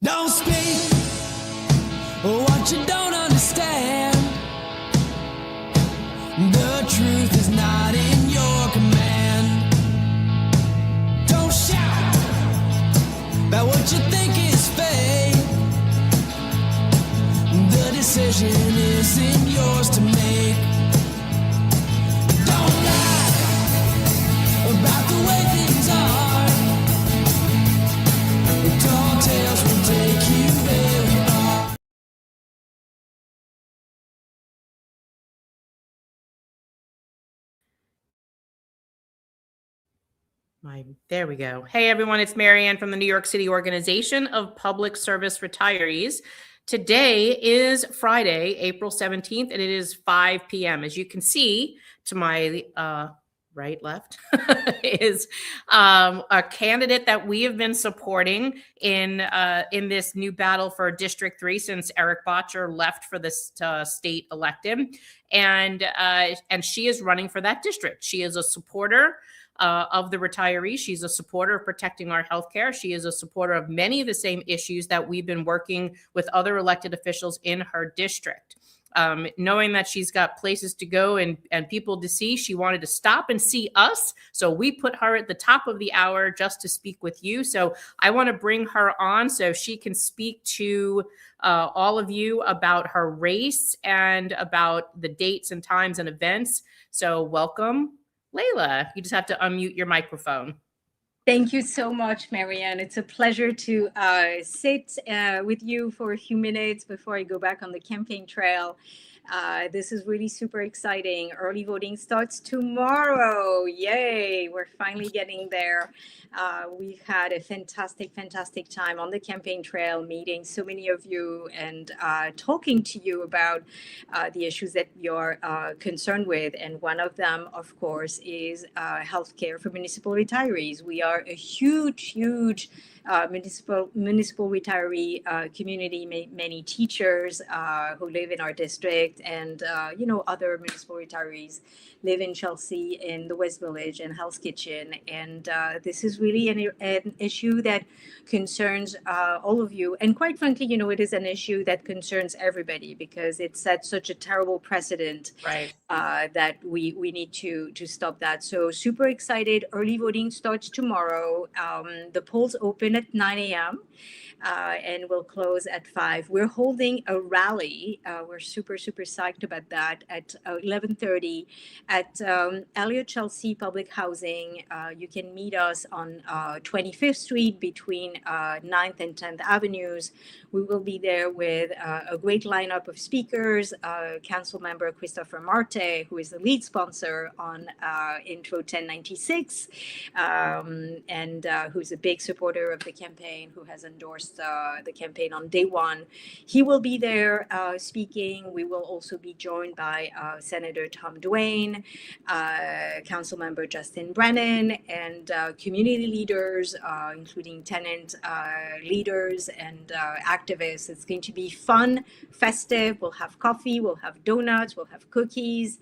Don't speak what you don't understand. The truth is not in your command. Don't shout about what you think is fake. The decision isn't yours to make. Don't lie about the way things are. Tall tales will take you very far. There we go. Hey, everyone, it's Marianne from the New York City Organization of Public Service Retirees. Today is Friday, April 17th, and it is 5 p.m. As you can see to my left, is a candidate that we have been supporting in this new battle for District 3 since Eric Botcher left for the state elected. And she is running for that district. She is a supporter of the retirees. She's a supporter of protecting our healthcare. She is a supporter of many of the same issues that we've been working with other elected officials in her district. Knowing that she's got places to go and people to see, she wanted to stop and see us. So we put her at the top of the hour just to speak with you. So I want to bring her on so she can speak to all of you about her race and about the dates and times and events. So welcome, Layla. You just have to unmute your microphone. Thank you so much, Marianne. It's a pleasure to sit with you for a few minutes before I go back on the campaign trail. This is really super exciting. Early voting starts tomorrow. Yay, we're finally getting there. We've had a fantastic time on the campaign trail, meeting so many of you and talking to you about the issues that you're concerned with. And one of them, of course, is healthcare for municipal retirees. We are a huge municipal retiree community, many teachers who live in our district, and other municipal retirees live in Chelsea, in the West Village, and Hell's Kitchen. And this is really an issue that concerns all of you. And quite frankly, it is an issue that concerns everybody because it set such a terrible precedent, right, that we need to stop that. So super excited. Early voting starts tomorrow. The polls open at 9 a.m. And we'll close at 5. We're holding a rally. We're super psyched about that at 11:30 at Elliott Chelsea Public Housing. You can meet us on 25th Street between 9th and 10th Avenues. We will be there with a great lineup of speakers. Council member Christopher Marte, who is the lead sponsor on Intro 1096, and who's a big supporter of the campaign, who has endorsed the campaign on day one. He will be there speaking. We will also be joined by Senator Tom Duane, Councilmember Justin Brennan, and community leaders, including tenant leaders and activists. It's going to be fun, festive. We'll have coffee, we'll have donuts, we'll have cookies.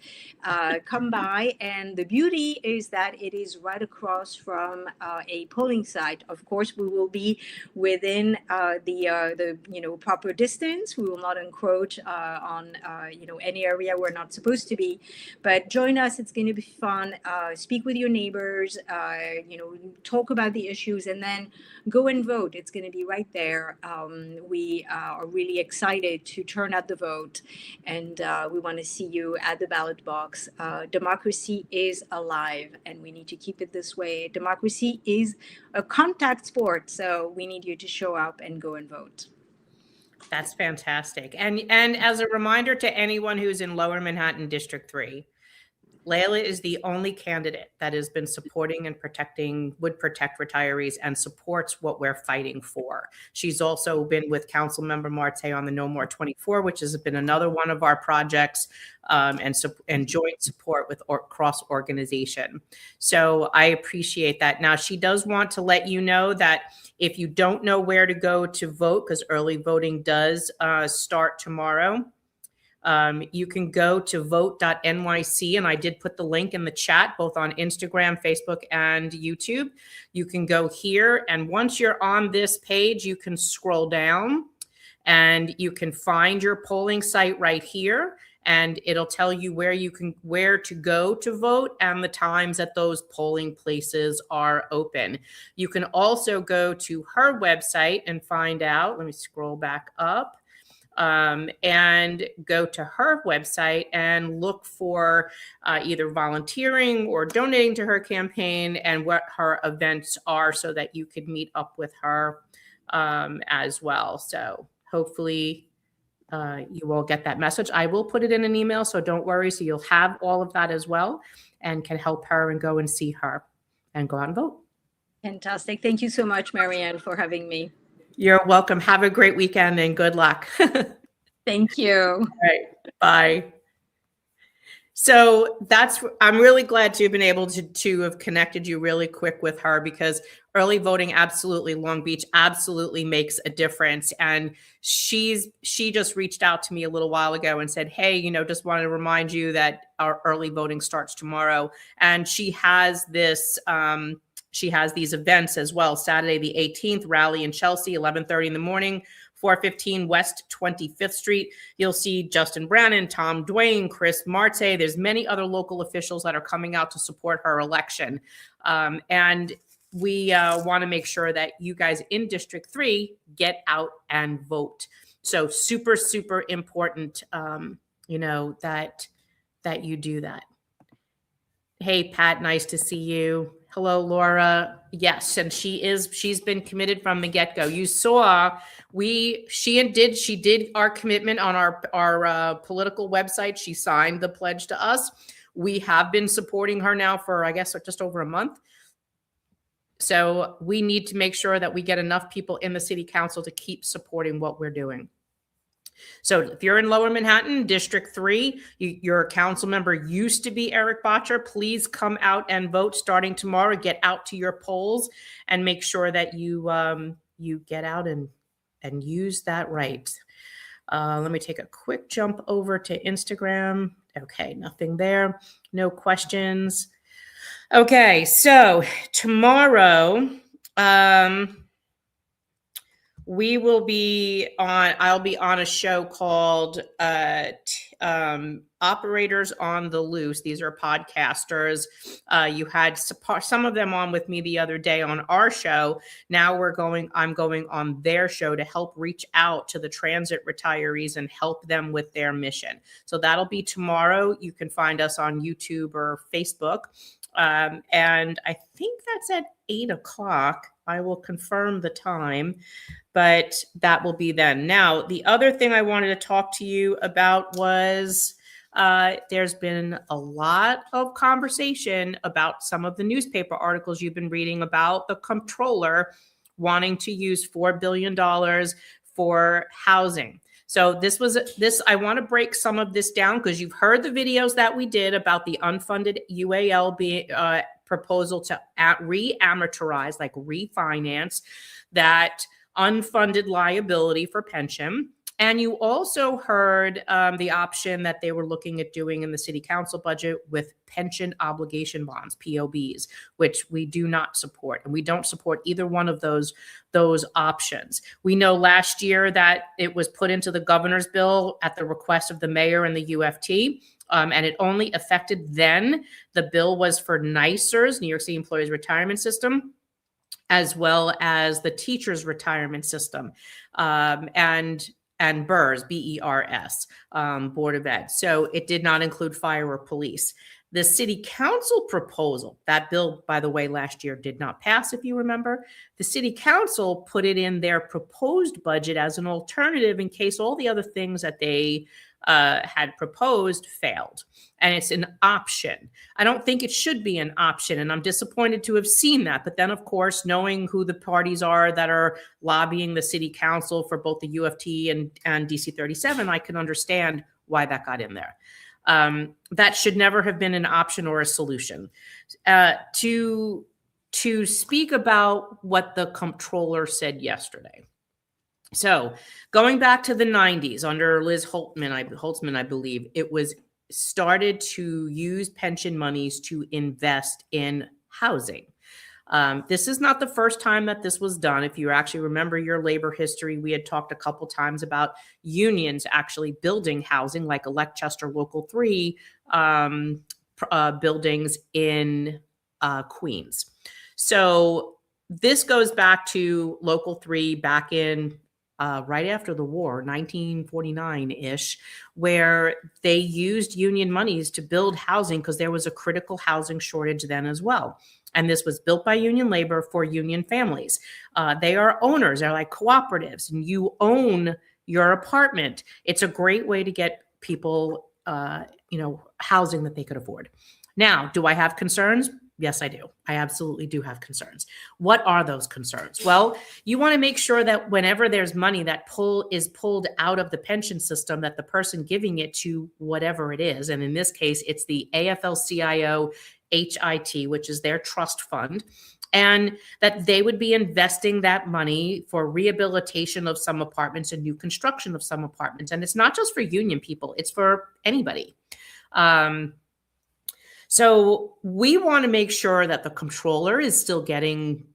Come by. And the beauty is that it is right across from a polling site. Of course, we will be within the proper distance. We will not encroach on any area we're not supposed to be. But join us. It's going to be fun. Speak with your neighbors. Talk about the issues, and then go and vote. It's going to be right there. We are really excited to turn out the vote, and we want to see you at the ballot box. Democracy is alive, and we need to keep it this way. Democracy is a contact sport, so we need you to show up and go and vote. That's fantastic. And as a reminder to anyone who's in Lower Manhattan District 3, Layla is the only candidate that has been supporting and would protect retirees and supports what we're fighting for. She's also been with Councilmember Marte on the No More 24, which has been another one of our projects, and joint support with cross organization. So I appreciate that. Now, she does want to let you know that if you don't know where to go to vote, because early voting does start tomorrow, You can go to vote.nyc, and I did put the link in the chat, both on Instagram, Facebook, and YouTube. You can go here, and once you're on this page, you can scroll down and you can find your polling site right here, and it'll tell you where to go to vote and the times that those polling places are open. You can also go to her website and find out. Let me scroll back up. And go to her website and look for either volunteering or donating to her campaign and what her events are, so that you could meet up with her as well. So hopefully you will get that message. I will put it in an email, so don't worry. So you'll have all of that as well and can help her and go and see her and go out and vote. Fantastic. Thank you so much, Marianne, for having me. You're welcome. Have a great weekend and good luck. Thank you. All right. Bye. So I'm really glad to have been able to have connected you really quick with her, because early voting, absolutely, Long Beach absolutely makes a difference. And she just reached out to me a little while ago and said, hey, just wanted to remind you that our early voting starts tomorrow. And she has these events as well. Saturday, the 18th, rally in Chelsea, 11:30 in the morning, 415 West 25th Street. You'll see Justin Brannan, Tom Duane, Chris Marte. There's many other local officials that are coming out to support her election. And we want to make sure that you guys in District 3 get out and vote. So super, super important, that you do that. Hey, Pat, nice to see you. Hello, Laura. Yes, and she's been committed from the get-go. You saw she did our commitment on our political website. She signed the pledge to us. We have been supporting her now for, I guess, just over a month. So we need to make sure that we get enough people in the city council to keep supporting what we're doing. So if you're in Lower Manhattan, District 3, your council member used to be Eric Botcher, please come out and vote starting tomorrow. Get out to your polls and make sure that you get out and use that right. Let me take a quick jump over to Instagram. Okay, nothing there. No questions. Okay, so tomorrow, I'll be on a show called Operators on the Loose. These are podcasters. You had some of them on with me the other day on our show. Now I'm going on their show to help reach out to the transit retirees and help them with their mission. So that'll be tomorrow. You can find us on YouTube or Facebook. And I think that's at 8 o'clock. I will confirm the time, but that will be then. Now, the other thing I wanted to talk to you about was there's been a lot of conversation about some of the newspaper articles you've been reading about the comptroller wanting to use $4 billion for housing. So I want to break some of this down because you've heard the videos that we did about the unfunded UAL being proposal to re-amortize, like refinance that unfunded liability for pension. And you also heard the option that they were looking at doing in the city council budget with pension obligation bonds, POBs, which we do not support. And we don't support either one of those options. We know last year that it was put into the governor's bill at the request of the mayor and the UFT. And it only affected then. The bill was for NYCERS, New York City Employees Retirement System, as well as the teachers' retirement system, and BERS, B-E-R-S, Board of Ed. So it did not include fire or police. The city council proposal, that bill, by the way, last year did not pass, if you remember. The city council put it in their proposed budget as an alternative in case all the other things that they had proposed failed. And it's an option. I don't think it should be an option, and I'm disappointed to have seen that. But then, of course, knowing who the parties are that are lobbying the city council for both the UFT and DC 37, I can understand why that got in there. That should never have been an option or a solution. To speak about what the comptroller said yesterday. So going back to the 90s under Liz Holtzman, I believe, it was started to use pension monies to invest in housing. This is not the first time that this was done. If you actually remember your labor history, we had talked a couple times about unions actually building housing, like Electchester Local 3 buildings in Queens. So this goes back to Local 3 back in right after the war, 1949-ish, where they used union monies to build housing because there was a critical housing shortage then as well. And this was built by union labor for union families. They are owners. They're like cooperatives, and you own your apartment. It's a great way to get people, housing that they could afford. Now, do I have concerns? Yes, I do. I absolutely do have concerns. What are those concerns? Well, you want to make sure that whenever there's money that is pulled out of the pension system, that the person giving it to whatever it is, and in this case, it's the AFL-CIO HIT, which is their trust fund, and that they would be investing that money for rehabilitation of some apartments and new construction of some apartments. And it's not just for union people, it's for anybody. So we want to make sure that the controller is still getting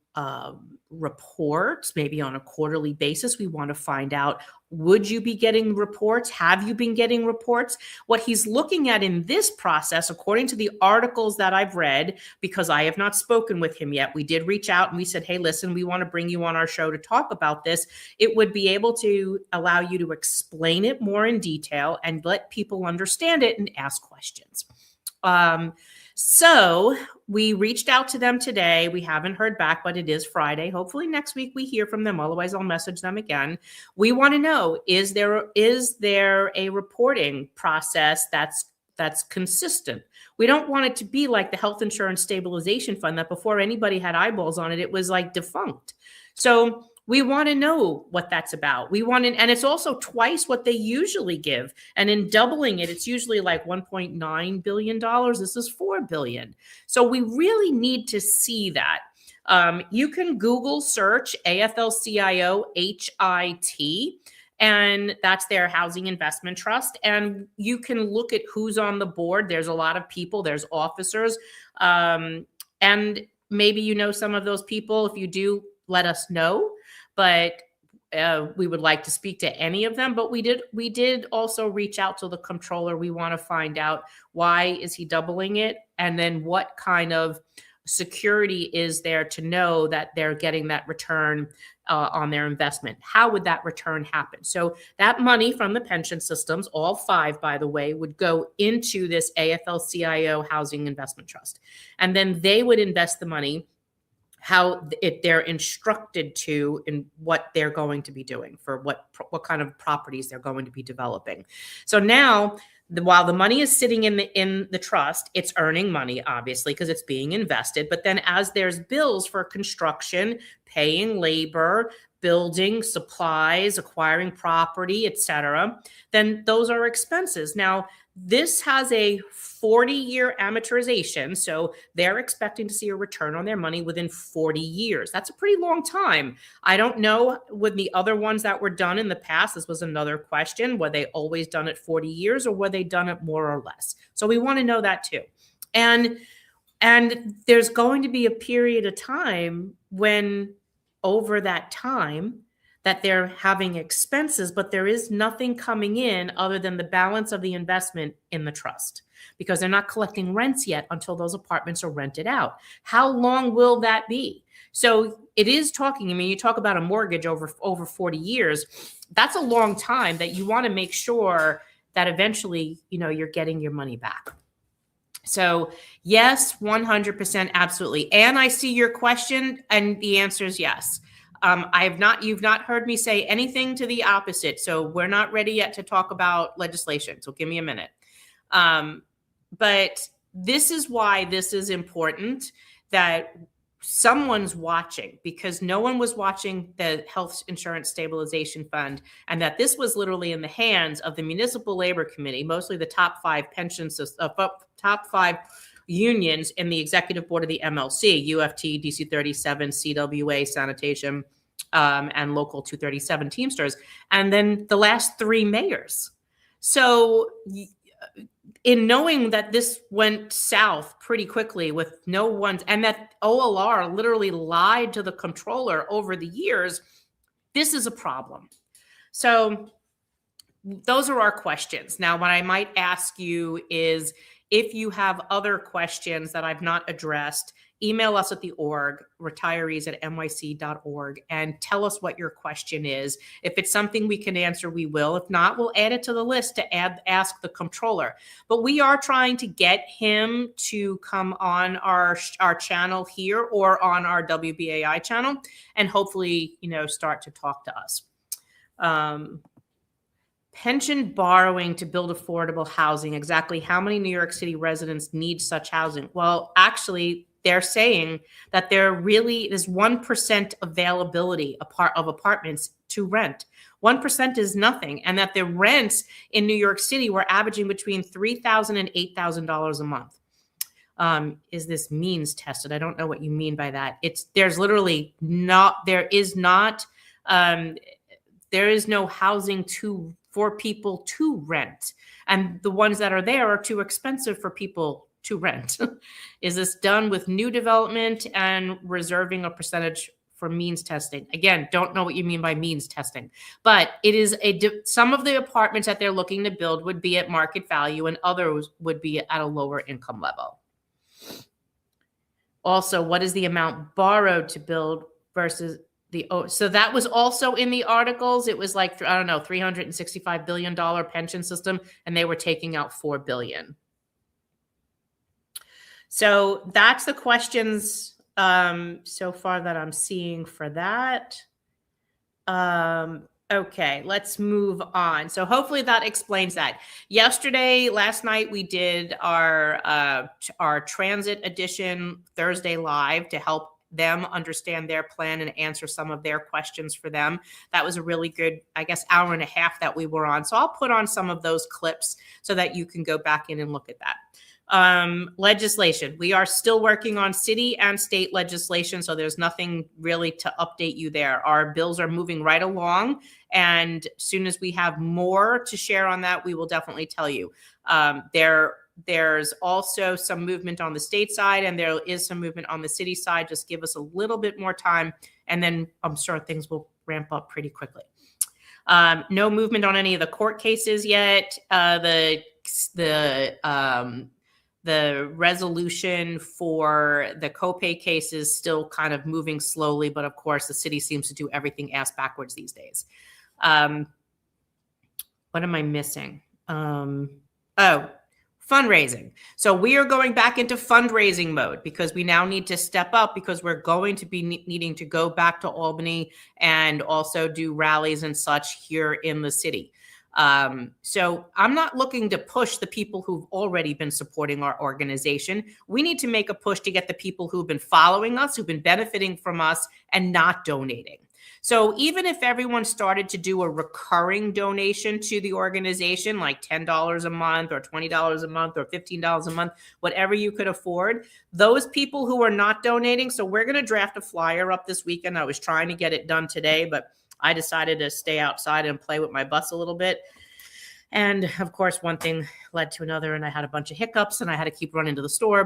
reports, maybe on a quarterly basis. We want to find out, would you be getting reports? Have you been getting reports? What he's looking at in this process, according to the articles that I've read, because I have not spoken with him yet, we did reach out and we said, hey, listen, we want to bring you on our show to talk about this. It would be able to allow you to explain it more in detail and let people understand it and ask questions. So we reached out to them today. We haven't heard back, but it is Friday. Hopefully next week we hear from them. Otherwise, I'll message them again. We want to know, is there a reporting process that's consistent? We don't want it to be like the Health Insurance Stabilization Fund, that before anybody had eyeballs on it, it was like defunct. So we want to know what that's about. And it's also twice what they usually give. And in doubling it, it's usually like $1.9 billion. This is $4 billion. So we really need to see that. You can Google search AFL-CIO HIT, and that's their housing investment trust. And you can look at who's on the board. There's a lot of people, there's officers. And maybe you know some of those people. If you do, let us know. But we would like to speak to any of them. But we did also reach out to the controller. We want to find out, why is he doubling it? And then what kind of security is there to know that they're getting that return on their investment? How would that return happen? So that money from the pension systems, all 5, by the way, would go into this AFL-CIO Housing Investment Trust. And then they would invest the money how they're instructed to, in what they're going to be doing, for what kind of properties they're going to be developing. So now, while the money is sitting in the trust, it's earning money, obviously, because it's being invested. But then as there's bills for construction, paying labor, building, supplies, acquiring property, etc., then those are expenses. Now, this has a 40-year amortization, so they're expecting to see a return on their money within 40 years. That's a pretty long time. I don't know with the other ones that were done in the past. This was another question. Were they always done at 40 years, or were they done at more or less? So we want to know that too. And there's going to be a period of time when, over that time, that they're having expenses, but there is nothing coming in other than the balance of the investment in the trust, because they're not collecting rents yet until those apartments are rented out. How long will that be? So it is talking, you talk about a mortgage over 40 years, that's a long time that you want to make sure that eventually, you're getting your money back. So yes, 100%, absolutely. And I see your question, and the answer is yes. You've not heard me say anything to the opposite. So we're not ready yet to talk about legislation. So give me a minute. But this is why this is important, that someone's watching, because no one was watching the Health Insurance Stabilization Fund, and that this was literally in the hands of the Municipal Labor Committee, mostly the top 5 top 5 unions in the executive board of the MLC, UFT, DC 37, CWA, Sanitation, and Local 237 Teamsters, and then the last 3 mayors. So in knowing that this went south pretty quickly with no one, and that OLR literally lied to the comptroller over the years, this is a problem. So those are our questions. Now, what I might ask you is, if you have other questions that I've not addressed, email us at the org, retirees@nyc.org, and tell us what your question is. If it's something we can answer, we will. If not, we'll add it to the list to ask the comptroller. But we are trying to get him to come on our channel here or on our WBAI channel, and hopefully, start to talk to us. Pension borrowing to build affordable housing. Exactly how many New York City residents need such housing? Well, actually, they're saying that there really is 1% availability of apartments to rent. 1% is nothing. And that the rents in New York City were averaging between $3,000 and $8,000 a month. Is this means tested? I don't know what you mean by that. There is no housing for people to rent. And the ones that are there are too expensive for people to rent. Is this done with new development and reserving a percentage for means testing? Again, don't know what you mean by means testing, but it is some of the apartments that they're looking to build would be at market value and others would be at a lower income level. Also, what is the amount borrowed to build versus so that was also in the articles. It was like, I don't know, $365 billion pension system, and they were taking out $4 billion. So that's the questions so far that I'm seeing for that. Okay, let's move on. So hopefully that explains that. Last night, we did our transit edition Thursday live to help them understand their plan and answer some of their questions for them. That was a really good, I guess, hour and a half that we were on. So I'll put on some of those clips so that you can go back in and look at that. Legislation. We are still working on city and state legislation, so there's nothing really to update you there. Our bills are moving right along, and as soon as we have more to share on that, we will definitely tell you. There's also some movement on the state side, and there is some movement on the city side. Just give us a little bit more time, and then I'm sure things will ramp up pretty quickly. No movement on any of the court cases yet. The resolution for the copay case is still kind of moving slowly, but of course the city seems to do everything ass backwards these days. What am I missing? Fundraising. So we are going back into fundraising mode because we now need to step up, because we're going to be needing to go back to Albany and also do rallies and such here in the city. So I'm not looking to push the people who've already been supporting our organization. We need to make a push to get the people who've been following us, who've been benefiting from us and not donating. So even if everyone started to do a recurring donation to the organization, like $10 a month or $20 a month or $15 a month, whatever you could afford, those people who are not donating. So we're going to draft a flyer up this weekend. I was trying to get it done today, but I decided to stay outside and play with my bus a little bit. And of course, one thing led to another, and I had a bunch of hiccups and I had to keep running to the store.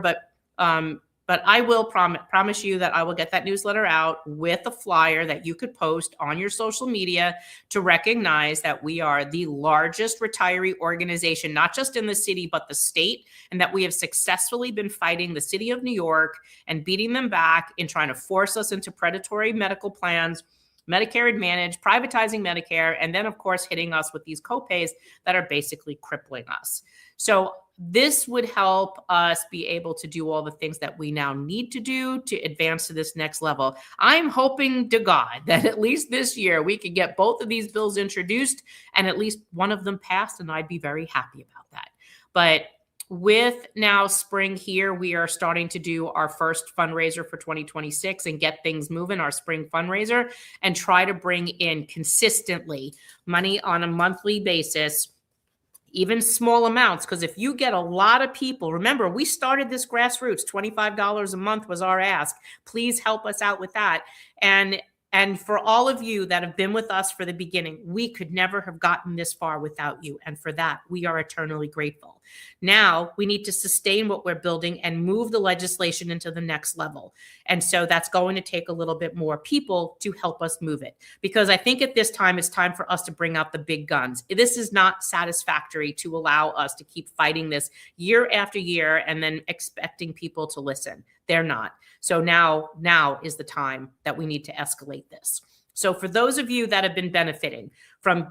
But I will promise you that I will get that newsletter out with a flyer that you could post on your social media to recognize that we are the largest retiree organization, not just in the city, but the state, and that we have successfully been fighting the city of New York and beating them back in trying to force us into predatory medical plans, Medicare Advantage, privatizing Medicare, and then, of course, hitting us with these copays that are basically crippling us. So this would help us be able to do all the things that we now need to do to advance to this next level. I'm hoping to God that at least this year we could get both of these bills introduced and at least one of them passed, and I'd be very happy about that. But with now spring here, we are starting to do our first fundraiser for 2026 and get things moving, our spring fundraiser, and try to bring in consistently money on a monthly basis, even small amounts. Because if you get a lot of people, remember, we started this grassroots, $25 a month was our ask. Please help us out with that. And And for all of you that have been with us for the beginning, we could never have gotten this far without you. And for that, we are eternally grateful. Now we need to sustain what we're building and move the legislation into the next level. And so that's going to take a little bit more people to help us move it. Because I think at this time, it's time for us to bring out the big guns. This is not satisfactory to allow us to keep fighting this year after year and then expecting people to listen. They're not. So now is the time that we need to escalate this. So for those of you that have been benefiting from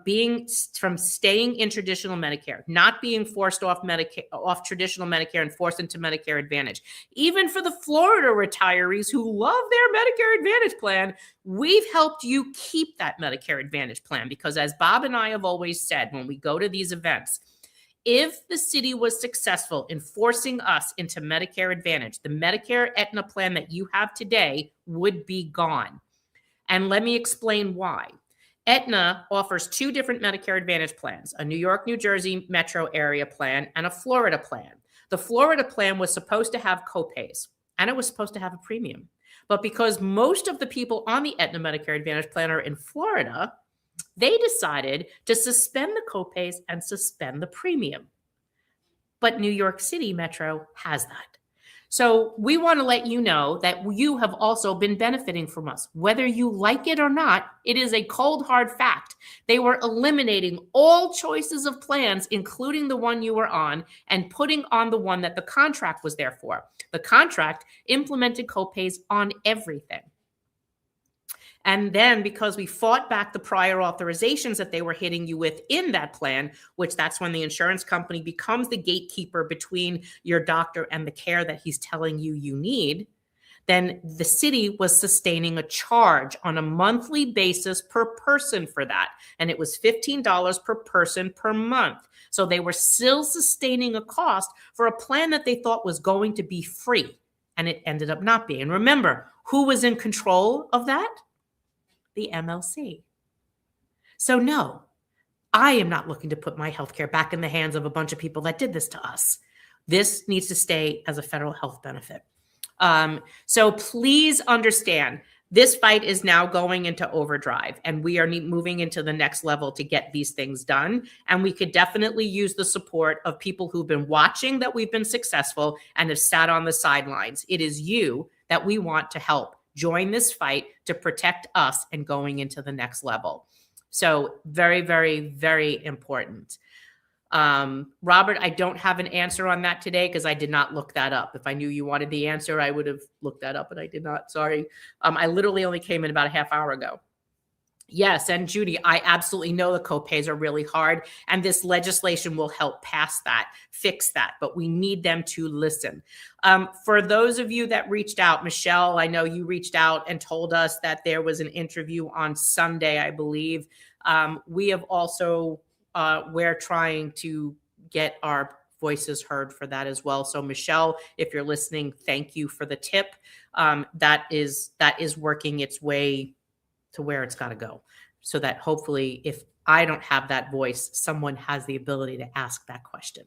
staying in traditional Medicare, not being forced off traditional Medicare and forced into Medicare Advantage, even for the Florida retirees who love their Medicare Advantage plan, we've helped you keep that Medicare Advantage plan, because as Bob and I have always said when we go to these events, if the city was successful in forcing us into Medicare Advantage, the Medicare Aetna plan that you have today would be gone. And let me explain why. Aetna offers two different Medicare Advantage plans, a New York, New Jersey metro area plan and a Florida plan. The Florida plan was supposed to have copays and it was supposed to have a premium. But because most of the people on the Aetna Medicare Advantage plan are in Florida, they decided to suspend the copays and suspend the premium. But New York City Metro has that. So we want to let you know that you have also been benefiting from us. Whether you like it or not, it is a cold, hard fact. They were eliminating all choices of plans, including the one you were on, and putting on the one that the contract was there for. The contract implemented copays on everything. And then because we fought back the prior authorizations that they were hitting you with in that plan, which that's when the insurance company becomes the gatekeeper between your doctor and the care that he's telling you you need, then the city was sustaining a charge on a monthly basis per person for that. And it was $15 per person per month. So they were still sustaining a cost for a plan that they thought was going to be free. And it ended up not being. And remember, who was in control of that? The MLC. So no, I am not looking to put my healthcare back in the hands of a bunch of people that did this to us. This needs to stay as a federal health benefit. So please understand, this fight is now going into overdrive, and we are moving into the next level to get these things done. And we could definitely use the support of people who've been watching that we've been successful and have sat on the sidelines. It is you that we want to help join this fight to protect us and going into the next level. So very, very, very important. Robert, I don't have an answer on that today because I did not look that up. If I knew you wanted the answer, I would have looked that up, but I did not. Sorry. I literally only came in about a half hour ago. Yes, and Judy, I absolutely know the copays are really hard, and this legislation will help fix that, but we need them to listen. For those of you that reached out, Michelle, I know you reached out and told us that there was an interview on Sunday, I believe. We have also, we're trying to get our voices heard for that as well. So Michelle, if you're listening, thank you for the tip. That is working its way to where it's got to go, so that hopefully if I don't have that voice, someone has the ability to ask that question.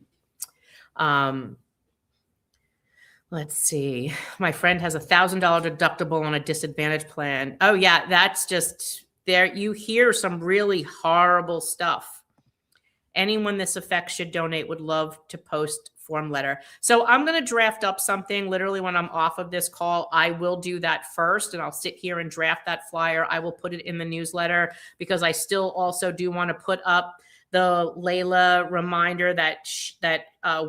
Let's see. My friend has $1,000 deductible on a disadvantage plan. Oh yeah, that's just there. You hear some really horrible stuff. Anyone this affects should donate. Would love to post form letter. So I'm going to draft up something literally when I'm off of this call. I will do that first, and I'll sit here and draft that flyer. I will put it in the newsletter because I still also do want to put up the Layla reminder that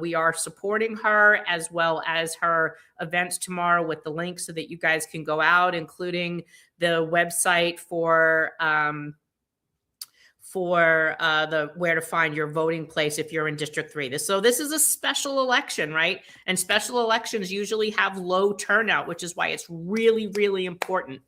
we are supporting her, as well as her events tomorrow with the link so that you guys can go out, including the website for the where to find your voting place if you're in District 3. So this is a special election, right? And special elections usually have low turnout, which is why it's really, really important.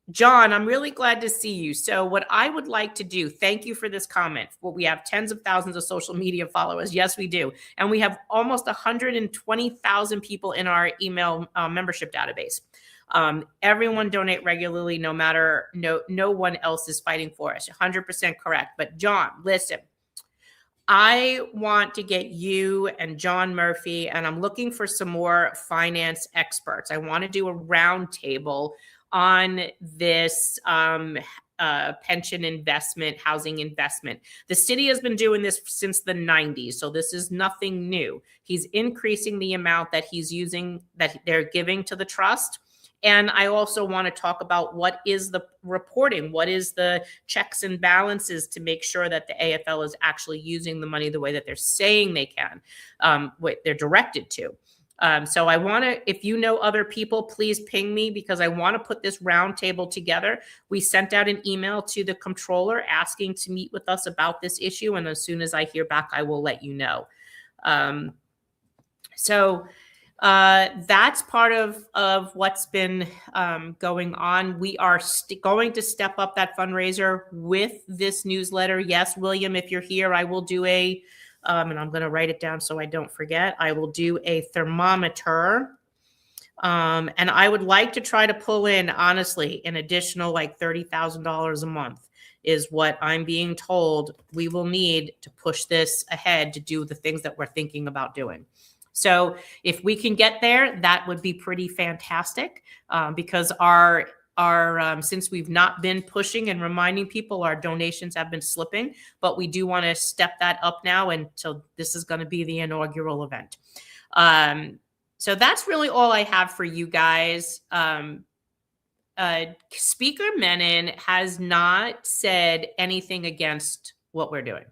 John, I'm really glad to see you. So what I would like to do, thank you for this comment. Well, we have tens of thousands of social media followers. Yes, we do. And we have almost 120,000 people in our email membership database. Everyone donate regularly, no matter, no one else is fighting for us. 100% correct. But John, listen, I want to get you and John Murphy, and I'm looking for some more finance experts. I want to do a round table on this pension investment, housing investment. The city has been doing this since the 90s, so this is nothing new. He's increasing the amount that he's using, that they're giving to the trust. And I also want to talk about what is the reporting, what is the checks and balances to make sure that the AFL is actually using the money the way that they're saying they can, what they're directed to. So I want to, if you know other people, please ping me, because I want to put this roundtable together. We sent out an email to the comptroller asking to meet with us about this issue. And as soon as I hear back, I will let you know. That's part of what's been going on. We are going to step up that fundraiser with this newsletter. Yes, William, if you're here, I will do and I'm going to write it down so I don't forget. I will do a thermometer. And I would like to try to pull in, honestly, an additional like $30,000 a month is what I'm being told we will need to push this ahead to do the things that we're thinking about doing. So if we can get there, that would be pretty fantastic, because our since we've not been pushing and reminding people, our donations have been slipping, but we do want to step that up now. And so this is going to be the inaugural event. So that's really all I have for you guys. Speaker Menon has not said anything against what we're doing.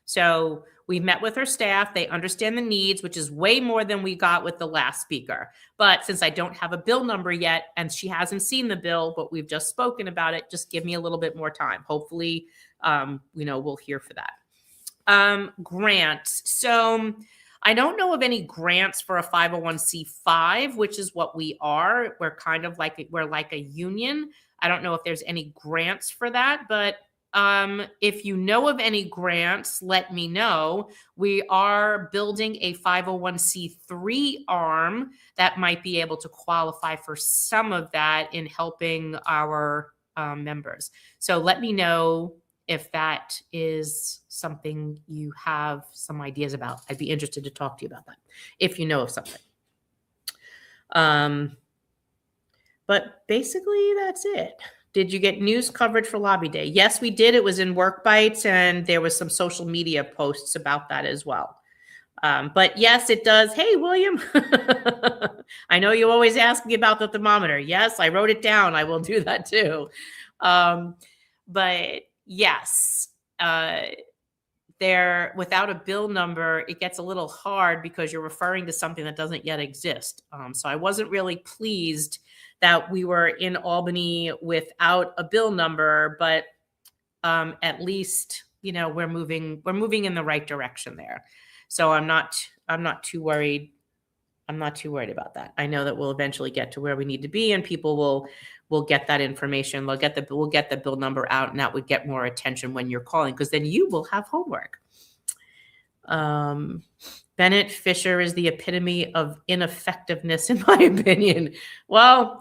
So we met with her staff. They understand the needs, which is way more than we got with the last speaker. But since I don't have a bill number yet, and she hasn't seen the bill, but we've just spoken about it, just give me a little bit more time. Hopefully, we'll hear for that. Grants. So I don't know of any grants for a 501c5, which is what we are. We're kind of like, we're like a union. I don't know if there's any grants for that, but if you know of any grants, let me know. We are building a 501c3 arm that might be able to qualify for some of that in helping our members. So let me know if that is something you have some ideas about. I'd be interested to talk to you about that if you know of something. But basically, that's it. Did you get news coverage for Lobby Day? Yes, we did. It was in Work Bites, and there was some social media posts about that as well. But yes, it does. Hey, William, I know you always ask me about the thermometer. Yes, I wrote it down. I will do that too. But yes, there, without a bill number, it gets a little hard because you're referring to something that doesn't yet exist. So I wasn't really pleased that we were in Albany without a bill number, but at least, we're moving in the right direction there. So I'm not too worried. I'm not too worried about that. I know that we'll eventually get to where we need to be, and people will get that information. We'll get the bill number out, and that would get more attention when you're calling, because then you will have homework. Bennett Fisher is the epitome of ineffectiveness, in my opinion. Well,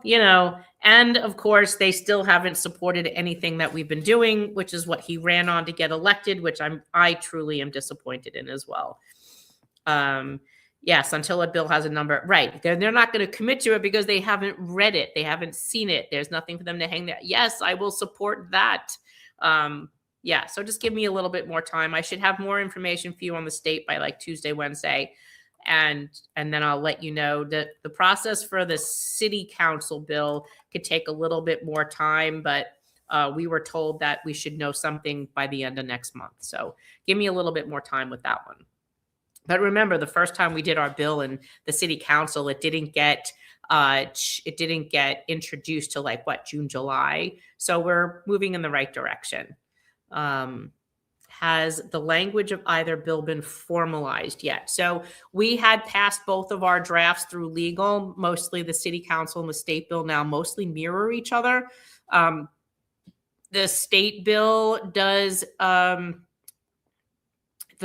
and of course, they still haven't supported anything that we've been doing, which is what he ran on to get elected, which I truly am disappointed in as well. Yes, until a bill has a number. Right. They're not going to commit to it because they haven't read it. They haven't seen it. There's nothing for them to hang there. Yes, I will support that. Yeah, so just give me a little bit more time. I should have more information for you on the state by like Tuesday, Wednesday. And then I'll let you know that the process for the city council bill could take a little bit more time, but we were told that we should know something by the end of next month. So give me a little bit more time with that one. But remember, the first time we did our bill in the city council, it didn't get introduced to June, July. So we're moving in the right direction. Has the language of either bill been formalized yet? So we had passed both of our drafts through legal. Mostly the city council and the state bill now mostly mirror each other. The state bill does, the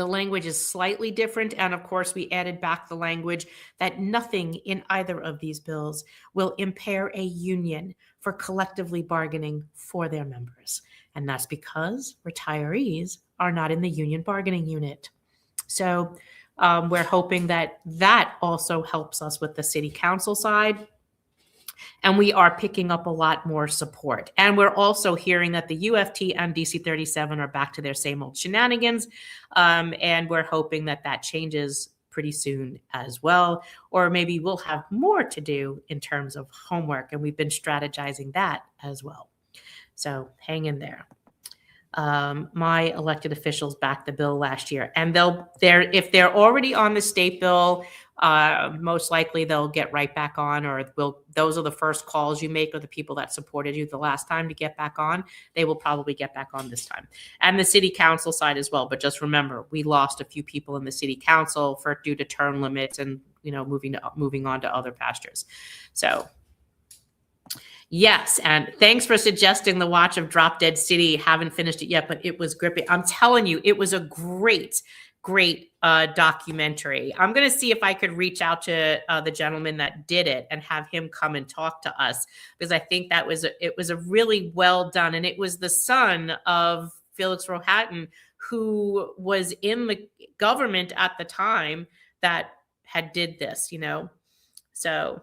language is slightly different. And of course, we added back the language that nothing in either of these bills will impair a union for collectively bargaining for their members. And that's because retirees are not in the union bargaining unit. So we're hoping that that also helps us with the city council side. And we are picking up a lot more support. And we're also hearing that the UFT and DC 37 are back to their same old shenanigans. And we're hoping that that changes pretty soon as well. Or maybe we'll have more to do in terms of homework. And we've been strategizing that as well. So hang in there. My elected officials backed the bill last year, and if they're already on the state bill, most likely they'll get right back on, or those are the first calls you make, or the people that supported you the last time to get back on. They will probably get back on this time, and the city council side as well. But just remember, we lost a few people in the city council due to term limits and moving on to other pastures. So. Yes, and thanks for suggesting the watch of Drop Dead City. Haven't finished it yet, but it was gripping. I'm telling you, it was a great documentary. I'm going to see if I could reach out to the gentleman that did it and have him come and talk to us, because I think it was a really well done, and it was the son of Felix Rohatyn, who was in the government at the time that had did this, So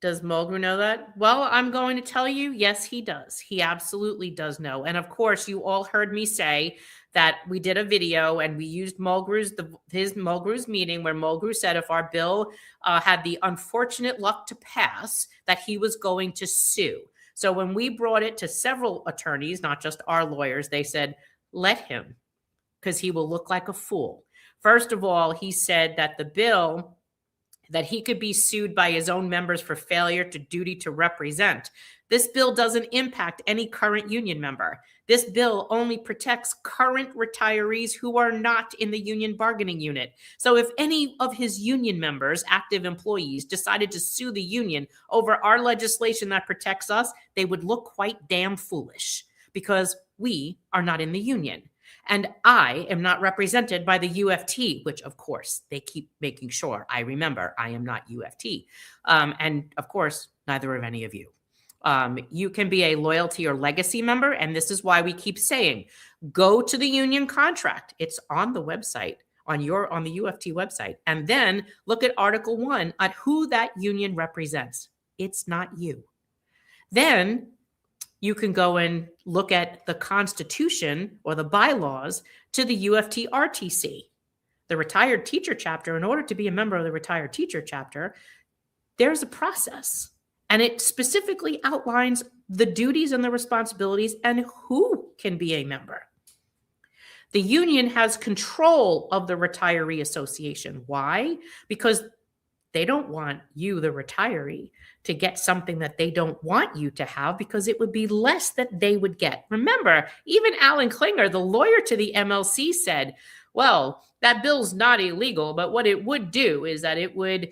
does Mulgrew know that? Well, I'm going to tell you, yes, he does. He absolutely does know. And of course, you all heard me say that we did a video and we used Mulgrew's meeting, where Mulgrew said if our bill had the unfortunate luck to pass, that he was going to sue. So when we brought it to several attorneys, not just our lawyers, they said, let him, because he will look like a fool. First of all, he said that the bill, that he could be sued by his own members for failure to duty to represent. This bill doesn't impact any current union member. This bill only protects current retirees who are not in the union bargaining unit. So if any of his union members, active employees, decided to sue the union over our legislation that protects us, they would look quite damn foolish, because we are not in the union. And I am not represented by the UFT, which, of course, they keep making sure I remember I am not UFT. And, of course, neither of any of you. You can be a loyalty or legacy member, and this is why we keep saying, go to the union contract. It's on the website, on the UFT website. And then look at Article 1 at who that union represents. It's not you. Then you can go and look at the Constitution or the bylaws to the UFT RTC, the retired teacher chapter. In order to be a member of the retired teacher chapter, there's a process, and it specifically outlines the duties and the responsibilities and who can be a member. The union has control of the retiree association. Why? Because they don't want you, the retiree, to get something that they don't want you to have, because it would be less that they would get. Remember, even Alan Klinger, the lawyer to the MLC, said, well, that bill's not illegal, but what it would do is that it would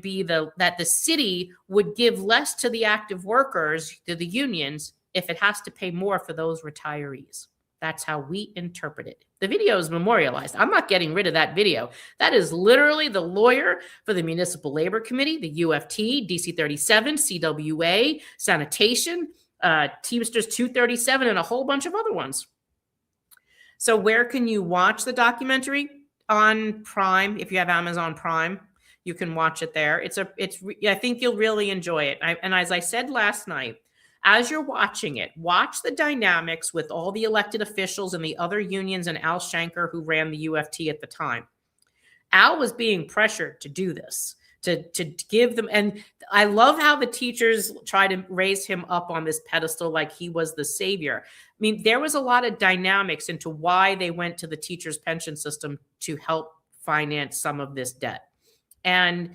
be that the city would give less to the active workers, to the unions, if it has to pay more for those retirees. That's how we interpret it. The video is memorialized. I'm not getting rid of that video. That is literally the lawyer for the Municipal Labor Committee, the UFT, DC 37, CWA, Sanitation, Teamsters 237, and a whole bunch of other ones. So where can you watch the documentary? On Prime. If you have Amazon Prime, you can watch it there. I think you'll really enjoy it. And as I said last night, as you're watching it, watch the dynamics with all the elected officials and the other unions and Al Shanker, who ran the UFT at the time. Al was being pressured to do this, to give them. And I love how the teachers try to raise him up on this pedestal like he was the savior. I mean, there was a lot of dynamics into why they went to the teachers' pension system to help finance some of this debt. And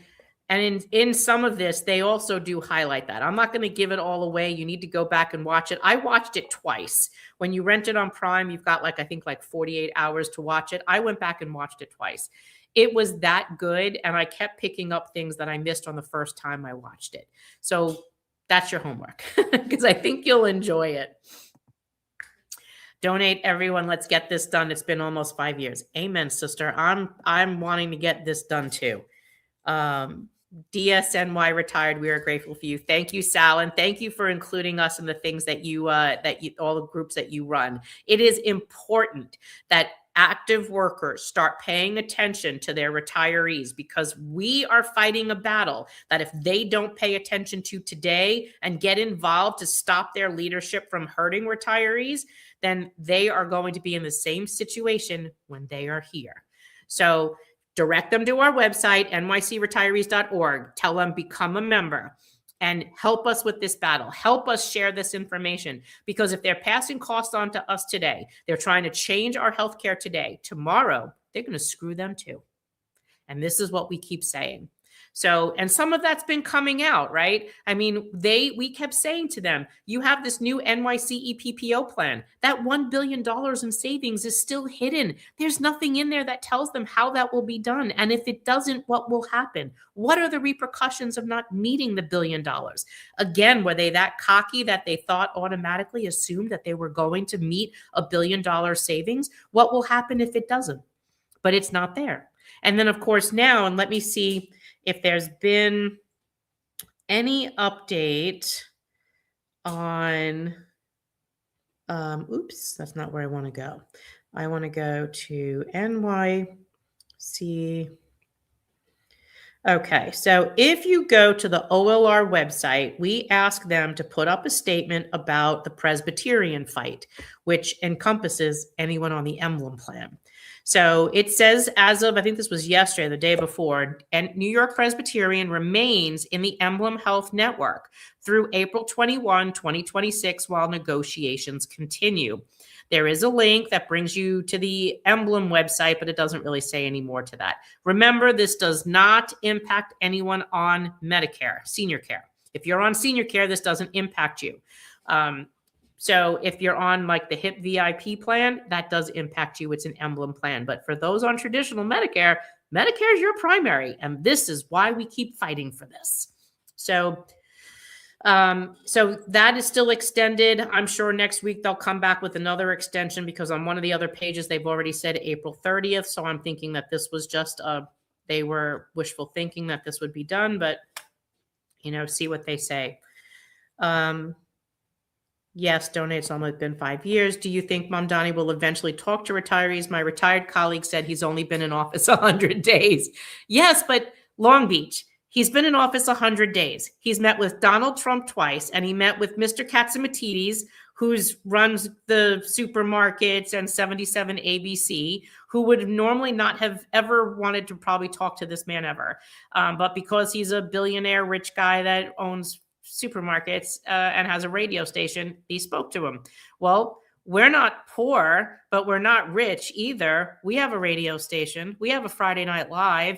in some of this, they also do highlight that. I'm not going to give it all away. You need to go back and watch it. I watched it twice. When you rent it on Prime, you've got I think 48 hours to watch it. I went back and watched it twice. It was that good, and I kept picking up things that I missed on the first time I watched it. So that's your homework, because I think you'll enjoy it. Donate, everyone. Let's get this done. It's been almost 5 years. Amen, sister. I'm wanting to get this done too. DSNY retired. We are grateful for you. Thank you, Sal, and thank you for including us in the things that you all the groups that you run. It is important that active workers start paying attention to their retirees, because we are fighting a battle that if they don't pay attention to today and get involved to stop their leadership from hurting retirees, then they are going to be in the same situation when they are here. So direct them to our website, nycretirees.org. Tell them, become a member and help us with this battle. Help us share this information, because if they're passing costs on to us today, they're trying to change our healthcare today, tomorrow, they're going to screw them too. And this is what we keep saying. So, and some of that's been coming out, right? I mean, we kept saying to them, you have this new NYC EPPO plan. That $1 billion in savings is still hidden. There's nothing in there that tells them how that will be done. And if it doesn't, what will happen? What are the repercussions of not meeting the $1 billion? Again, were they that cocky that they thought automatically assumed that they were going to meet $1 billion savings? What will happen if it doesn't? But it's not there. And then, of course, now, and let me see if there's been any update on, oops, that's not where I want to go. I want to go to NYC. Okay, so if you go to the OLR website, we ask them to put up a statement about the Presbyterian fight, which encompasses anyone on the emblem plan. So it says, as of, I think this was yesterday, the day before, and New York Presbyterian remains in the Emblem Health Network through April 21, 2026, while negotiations continue. There is a link that brings you to the Emblem website, but it doesn't really say any more to that. Remember, this does not impact anyone on Medicare, senior care. If you're on senior care, this doesn't impact you. So if you're on like the HIP VIP plan, that does impact you. It's an Emblem plan. But for those on traditional Medicare, Medicare is your primary. And this is why we keep fighting for this. So that is still extended. I'm sure next week they'll come back with another extension, because on one of the other pages, they've already said April 30th. So I'm thinking that this was just, they were wishful thinking that this would be done, but, see what they say. Yes, donate. It's almost been 5 years. Do you think Mamdani will eventually talk to retirees? My retired colleague said he's only been in office 100 days. Yes, but Long Beach, he's been in office 100 days. He's met with Donald Trump twice, and he met with Mr. Katzimatidis, who runs the supermarkets and 77 ABC, who would normally not have ever wanted to probably talk to this man ever. But because he's a billionaire rich guy that owns supermarkets and has a radio station, he spoke to him. Well, we're not poor, but we're not rich either. We have a radio station. We have a Friday Night Live.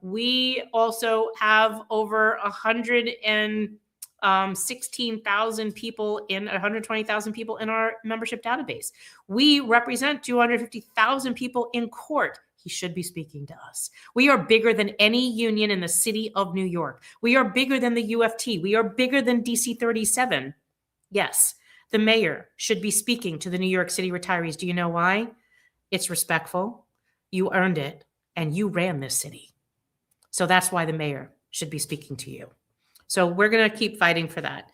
We also have over 116,000 people 120,000 people in our membership database. We represent 250,000 people in court. He should be speaking to us. We are bigger than any union in the city of New York. We are bigger than the UFT. We are bigger than DC 37. Yes, the mayor should be speaking to the New York City retirees. Do you know why? It's respectful. You earned it, and you ran this city. So that's why the mayor should be speaking to you. So we're going to keep fighting for that.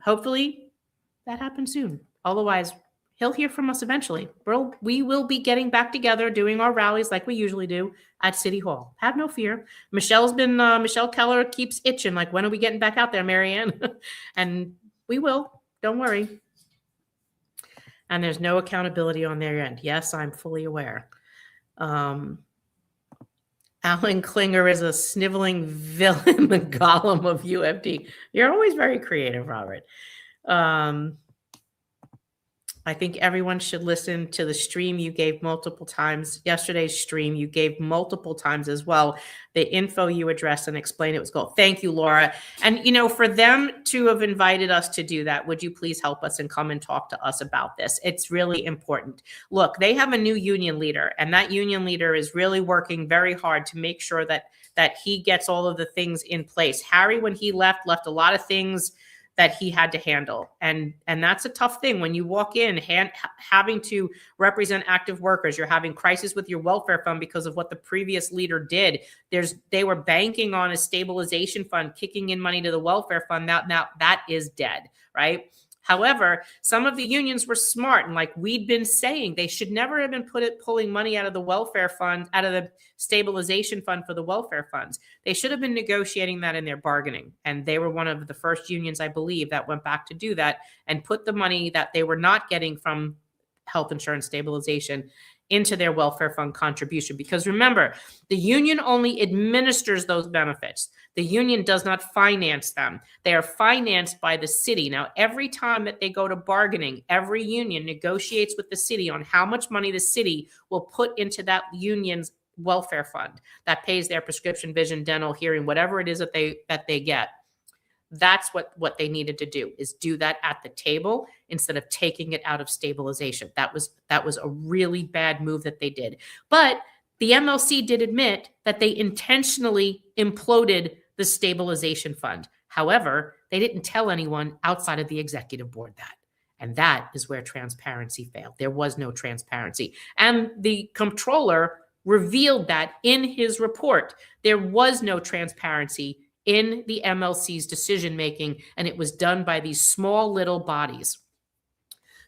Hopefully that happens soon. Otherwise, he'll hear from us eventually. We will be getting back together, doing our rallies like we usually do at City Hall. Have no fear. Michelle Keller keeps itching, like, when are we getting back out there, Marianne? And we will. Don't worry. And there's no accountability on their end. Yes, I'm fully aware. Alan Klinger is a sniveling villain, the Gollum of UFD. You're always very creative, Robert. I think everyone should listen to the stream you gave multiple times. Yesterday's stream you gave multiple times as well. The info you addressed and explained it was gold. Thank you, Laura. And, for them to have invited us to do that, would you please help us and come and talk to us about this? It's really important. Look, they have a new union leader, and that union leader is really working very hard to make sure that he gets all of the things in place. Harry, when he left a lot of things that he had to handle. And that's a tough thing when you walk in having to represent active workers. You're having crisis with your welfare fund because of what the previous leader did. They were banking on a stabilization fund, kicking in money to the welfare fund. Now that is dead, right? However, some of the unions were smart, and like we'd been saying, they should never have been pulling money out of the welfare fund, out of the stabilization fund for the welfare funds. They should have been negotiating that in their bargaining. And they were one of the first unions, I believe, that went back to do that and put the money that they were not getting from health insurance stabilization into their welfare fund contribution. Because remember, the union only administers those benefits. The union does not finance them. They are financed by the city. Now, every time that they go to bargaining, every union negotiates with the city on how much money the city will put into that union's welfare fund that pays their prescription, vision, dental, hearing, whatever it is that they get. That's what they needed to do, is do that at the table instead of taking it out of stabilization. That was a really bad move that they did. But the MLC did admit that they intentionally imploded the stabilization fund. However, they didn't tell anyone outside of the executive board that. And that is where transparency failed. There was no transparency. And the comptroller revealed that in his report. There was no transparency in the MLC's decision-making, and it was done by these small little bodies.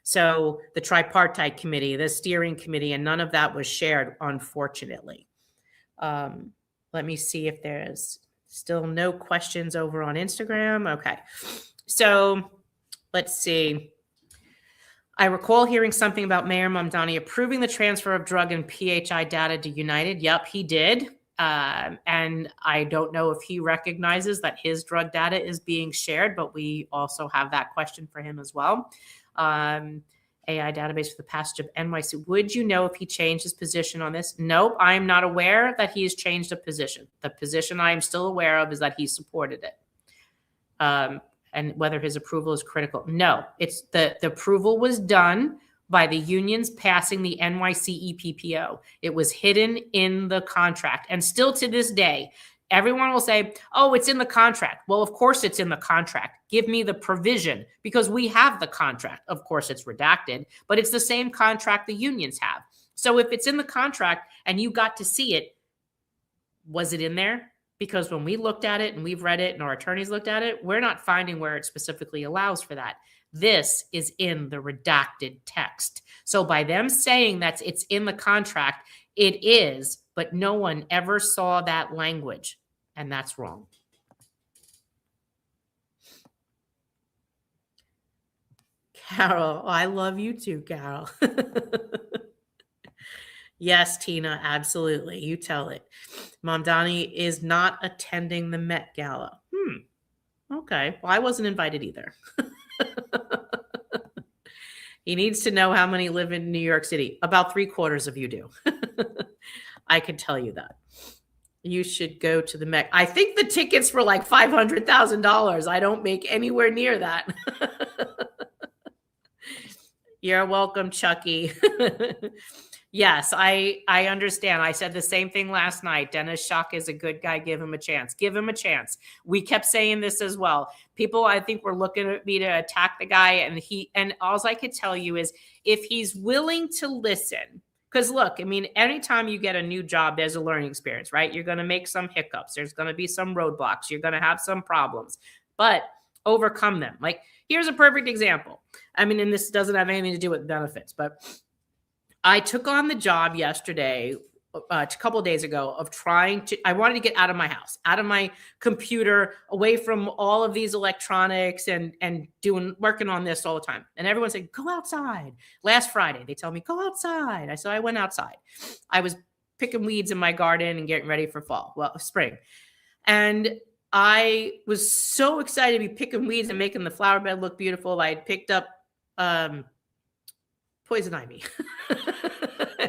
So the tripartite committee, the steering committee, and none of that was shared, unfortunately. Let me see if there's still no questions over on Instagram. Okay. So let's see. I recall hearing something about Mayor Mamdani approving the transfer of drug and PHI data to United. Yep, he did. And I don't know if he recognizes that his drug data is being shared, but we also have that question for him as well. AI database for the passage of NYC. Would you know if he changed his position on this? Nope, I am not aware that he has changed a position. The position I am still aware of is that he supported it. And whether his approval is critical. No, it's the approval was done by the unions passing the NYC EPPO. It was hidden in the contract. And still to this day, everyone will say, oh, it's in the contract. Well, of course it's in the contract. Give me the provision, because we have the contract. Of course it's redacted, but it's the same contract the unions have. So if it's in the contract and you got to see it, was it in there? Because when we looked at it and we've read it and our attorneys looked at it, we're not finding where it specifically allows for that. This is in the redacted text. So by them saying that it's in the contract, it is, but no one ever saw that language, and that's wrong. Carol, I love you too, Carol. Yes, Tina, absolutely. You tell it. Mamdani is not attending the Met Gala. Okay. Well, I wasn't invited either. He needs to know how many live in New York City. About 3/4 of you do. I can tell you that. You should go to the Met. I think the tickets were like $500,000. I don't make anywhere near that. You're welcome, Chucky. Yes, I understand. I said the same thing last night. Dennis Schock is a good guy. Give him a chance. Give him a chance. We kept saying this as well. People, I think, were looking at me to attack the guy, and all I could tell you is if he's willing to listen, because look, I mean, anytime you get a new job, there's a learning experience, right? You're going to make some hiccups. There's going to be some roadblocks. You're going to have some problems, but overcome them. Like, here's a perfect example. I mean, and this doesn't have anything to do with benefits, but I took on the job yesterday, a couple of days ago, of I wanted to get out of my house, out of my computer, away from all of these electronics and working on this all the time. And everyone said, go outside. Last Friday, they tell me, go outside. So I went outside. I was picking weeds in my garden and getting ready for spring. And I was so excited to be picking weeds and making the flower bed look beautiful. I had picked up poison ivy.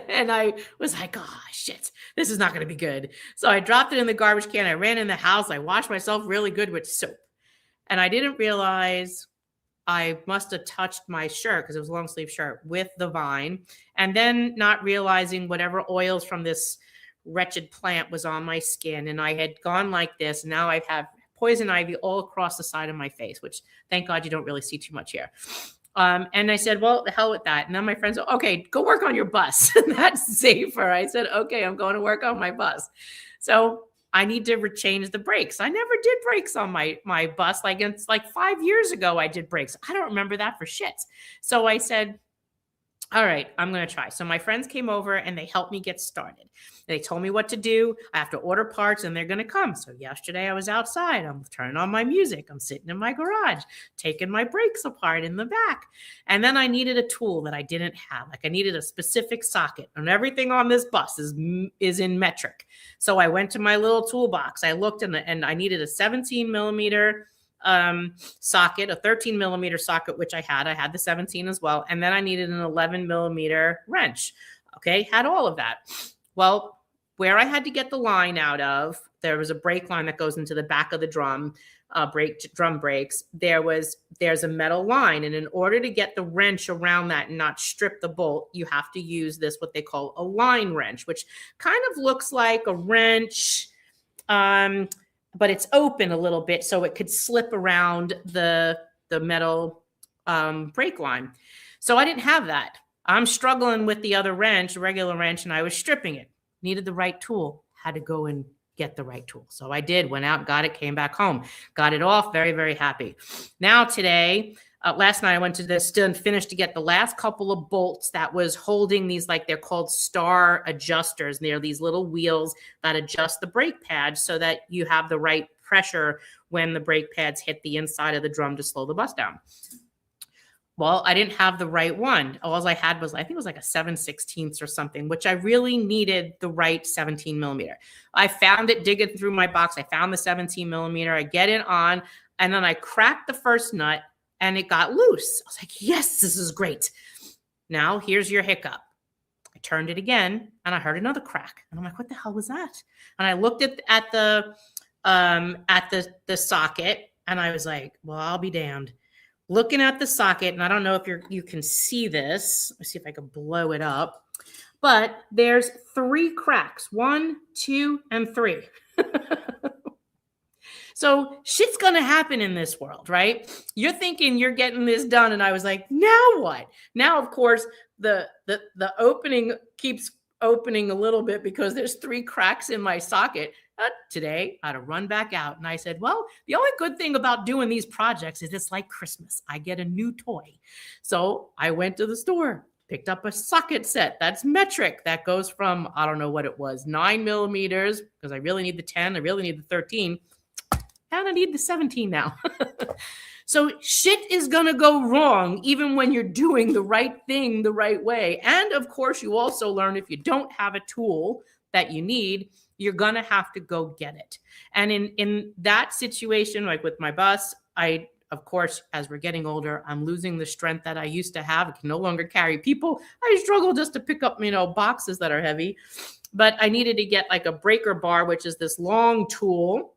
And I was like, oh, shit, this is not going to be good. So I dropped it in the garbage can. I ran in the house. I washed myself really good with soap. And I didn't realize I must have touched my shirt, because it was a long sleeve shirt, with the vine. And then not realizing whatever oils from this wretched plant was on my skin. And I had gone like this. And now I have poison ivy all across the side of my face, which thank God you don't really see too much here. And I said, well, the hell with that. And then my friends said, okay, go work on your bus. That's safer. I said, okay, I'm going to work on my bus. So I need to change the brakes. I never did brakes on my bus. Like it's like 5 years ago I did brakes. I don't remember that for shits. So I said, all right, I'm going to try. So my friends came over and they helped me get started. They told me what to do. I have to order parts and they're going to come. So yesterday I was outside. I'm turning on my music. I'm sitting in my garage, taking my brakes apart in the back. And then I needed a tool that I didn't have. Like I needed a specific socket, and everything on this bus is in metric. So I went to my little toolbox. I looked and I needed a 17 millimeter socket, a 13 millimeter socket, which I had the 17 as well. And then I needed an 11 millimeter wrench. Okay. Had all of that. Well, where I had to get the line out of, there was a brake line that goes into the back of the drum brakes. There's a metal line. And in order to get the wrench around that and not strip the bolt, you have to use this, what they call a line wrench, which kind of looks like a wrench, but it's open a little bit so it could slip around the metal brake line. So I didn't have that. I'm struggling with the other wrench, regular wrench, and I was stripping it. Needed the right tool. Had to go and get the right tool. So I did, went out, got it, came back home, got it off, very, very happy. Now today, last night I went to the still and finished to get the last couple of bolts that was holding these, like they're called star adjusters. And they're these little wheels that adjust the brake pads so that you have the right pressure when the brake pads hit the inside of the drum to slow the bus down. Well, I didn't have the right one. All I had was, I think it was like a 7/16 or something, which I really needed the right 17 millimeter. I found it digging through my box. I found the 17 millimeter. I get it on, and then I cracked the first nut and it got loose. I was like, yes, this is great. Now here's your hiccup. I turned it again and I heard another crack. And I'm like, what the hell was that? And I looked at the socket and I was like, well, I'll be damned. Looking at the socket, and I don't know if you can see this. Let's see if I can blow it up. But there's 3 cracks, 1, 2, and 3. So shit's going to happen in this world, right? You're thinking you're getting this done. And I was like, now what? Now, of course, the opening keeps opening a little bit because there's 3 cracks in my socket. Today, I had to run back out. And I said, well, the only good thing about doing these projects is it's like Christmas. I get a new toy. So I went to the store, picked up a socket set that's metric. That goes from, I don't know what it was, 9 millimeters, because I really need the 10. I really need the 13. And I need the 17 now. So shit is going to go wrong even when you're doing the right thing the right way. And of course, you also learn if you don't have a tool that you need, you're going to have to go get it. And in that situation, like with my bus, of course, as we're getting older, I'm losing the strength that I used to have. I can no longer carry people. I struggle just to pick up, boxes that are heavy. But I needed to get like a breaker bar, which is this long tool,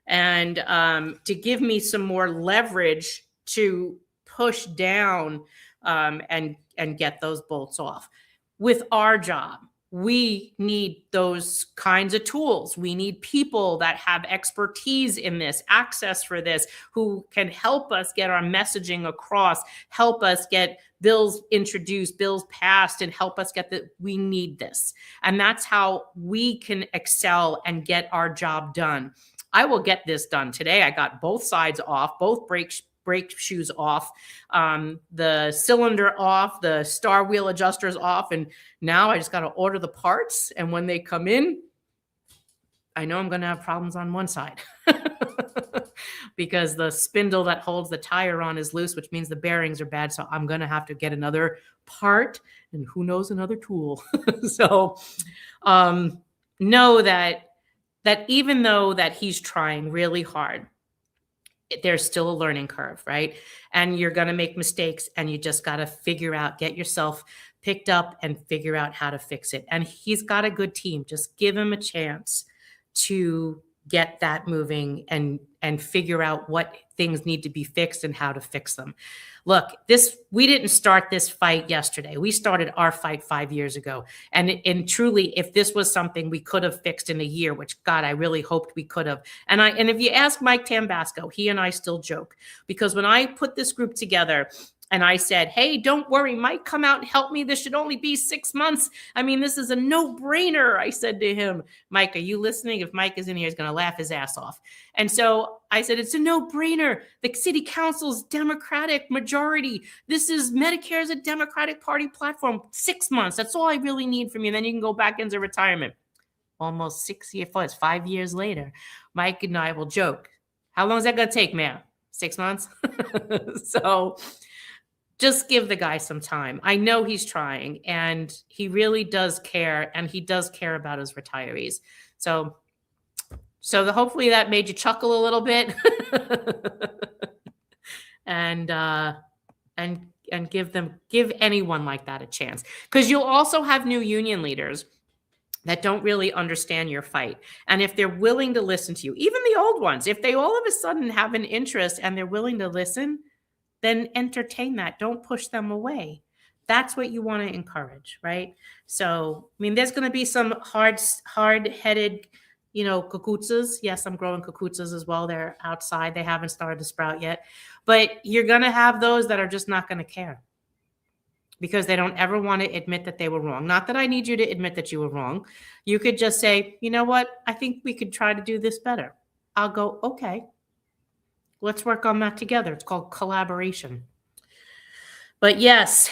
and to give me some more leverage to push down and get those bolts off. With our job, we need those kinds of tools. We need people that have expertise in this, access for this, who can help us get our messaging across, help us get bills introduced, bills passed, and help us get we need this. And that's how we can excel and get our job done. I will get this done today. I got both sides off, both brake shoes off, the cylinder off, the star wheel adjusters off. And now I just got to order the parts. And when they come in, I know I'm going to have problems on one side because the spindle that holds the tire on is loose, which means the bearings are bad. So I'm going to have to get another part and who knows, another tool. So know that even though that he's trying really hard, there's still a learning curve, right? And you're going to make mistakes and you just got to figure out, get yourself picked up and figure out how to fix it. And he's got a good team. Just give him a chance to get that moving and figure out what things need to be fixed and how to fix them. Look, we didn't start this fight yesterday. We started our fight 5 years ago. And truly, if this was something we could have fixed in a year, which God, I really hoped we could have. And if you ask Mike Tambasco, he and I still joke, because when I put this group together, And I said, hey, don't worry, Mike, come out and help me. This should only be 6 months. I mean, this is a no-brainer. I said to him, Mike, are you listening? If Mike is in here, he's going to laugh his ass off. And so I said, it's a no-brainer. The city council's Democratic majority. This is Medicare is a Democratic Party platform. 6 months. That's all I really need from you. Then you can go back into retirement. Almost 6 years, 5 years later, Mike and I will joke. How long is that going to take, man? 6 months? So just give the guy some time. I know he's trying, and he really does care, and he does care about his retirees. So hopefully that made you chuckle a little bit, and give anyone like that a chance, because you'll also have new union leaders that don't really understand your fight. And if they're willing to listen to you, even the old ones, if they all of a sudden have an interest and they're willing to listen, then entertain that. Don't push them away. That's what you want to encourage, right? So, I mean, there's going to be some hard-headed, cucuzzas. Yes, I'm growing cucuzzas as well. They're outside. They haven't started to sprout yet. But you're going to have those that are just not going to care because they don't ever want to admit that they were wrong. Not that I need you to admit that you were wrong. You could just say, you know what? I think we could try to do this better. I'll go, okay. Let's work on that together. It's called collaboration. But yes,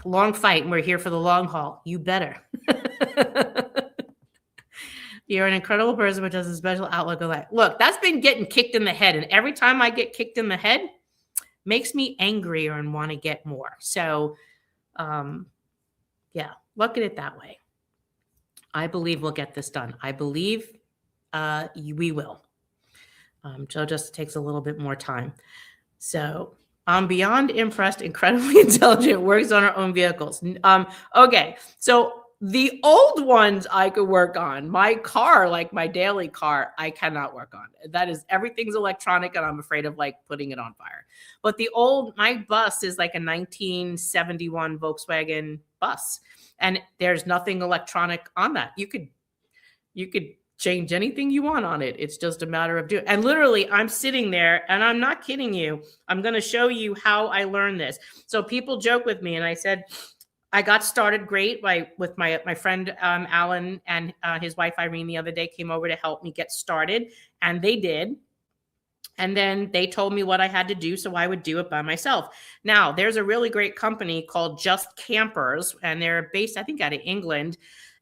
long fight, and we're here for the long haul. You better. You're an incredible person who has a special outlook of life. Look, that's been getting kicked in the head. And every time I get kicked in the head, makes me angrier and want to get more. So, yeah, look at it that way. I believe we'll get this done. I believe we will. So just takes a little bit more time. So I'm beyond impressed, incredibly intelligent, works on our own vehicles. Okay, so the old ones I could work on. My car, like my daily car, I cannot work on. That is, everything's electronic and I'm afraid of like putting it on fire. But my bus is like a 1971 Volkswagen bus. And there's nothing electronic on that. You could change anything you want on it. It's just a matter of doing. And literally, I'm sitting there, and I'm not kidding you. I'm going to show you how I learned this. So people joke with me, and I said, I got started great with my friend Alan and his wife Irene the other day came over to help me get started, and they did. And then they told me what I had to do, so I would do it by myself. Now, there's a really great company called Just Campers, and they're based, I think, out of England.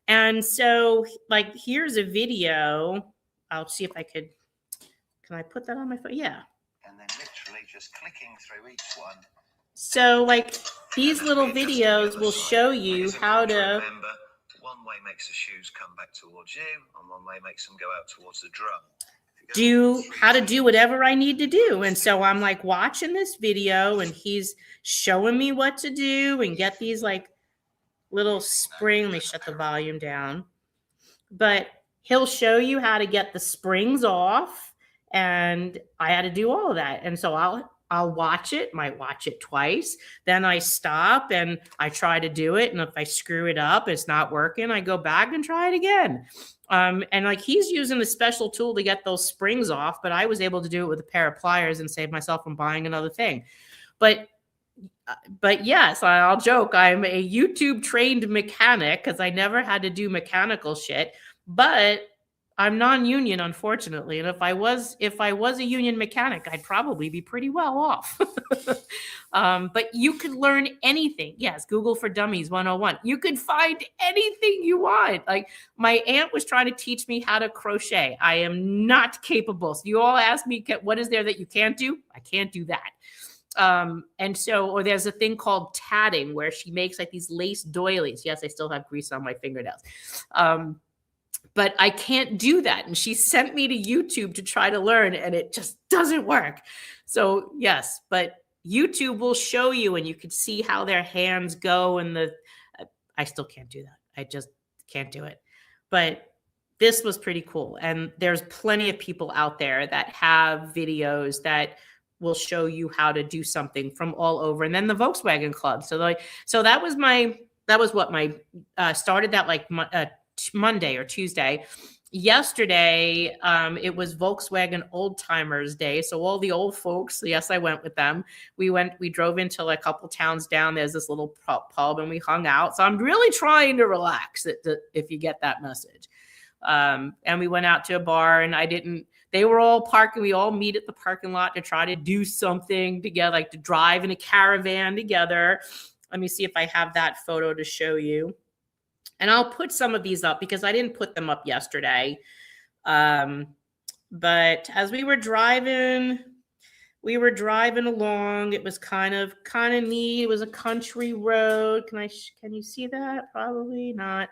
And so, like, here's a video. I'll see if I can I put that on my phone? Yeah. And then literally just clicking through each one. So, like, these little videos will show you how to... Remember, one way makes the shoes come back towards you, and one way makes them go out towards the drum. How to do whatever I need to do. And so I'm like watching this video, and he's showing me what to do and get these like little spring. Let me shut the volume down. But he'll show you how to get the springs off, and I had to do all of that. And so I'll watch it, might watch it twice. Then I stop and I try to do it. And if I screw it up, it's not working, I go back and try it again. And like he's using a special tool to get those springs off, but I was able to do it with a pair of pliers and save myself from buying another thing. But yes, I'll joke. I'm a YouTube trained mechanic because I never had to do mechanical shit, but I'm non-union, unfortunately. And if I was a union mechanic, I'd probably be pretty well off. But you could learn anything. Yes, Google for Dummies 101. You could find anything you want. Like my aunt was trying to teach me how to crochet. I am not capable. So you all ask me, what is there that you can't do? I can't do that. And so, or there's a thing called tatting where she makes like these lace doilies. Yes, I still have grease on my fingernails. But I can't do that. And she sent me to YouTube to try to learn, and it just doesn't work. So yes, but YouTube will show you, and you can see how their hands go. And I still can't do that. I just can't do it. But this was pretty cool. And there's plenty of people out there that have videos that will show you how to do something from all over. And then the Volkswagen Club. So that was what started that like Monday or Tuesday. yesterday, it was Volkswagen Old Timers Day. So all the old folks, yes, I went with them. We drove into a couple towns down. There's this little pub and we hung out. So I'm really trying to relax if you get that message. And we went out to a bar and they were all parking. We all meet at the parking lot to try to do something together, like to drive in a caravan together. Let me see if I have that photo to show you. And I'll put some of these up because I didn't put them up yesterday. But as we were driving along. It was kind of neat. It was a country road. Can you see that? Probably not.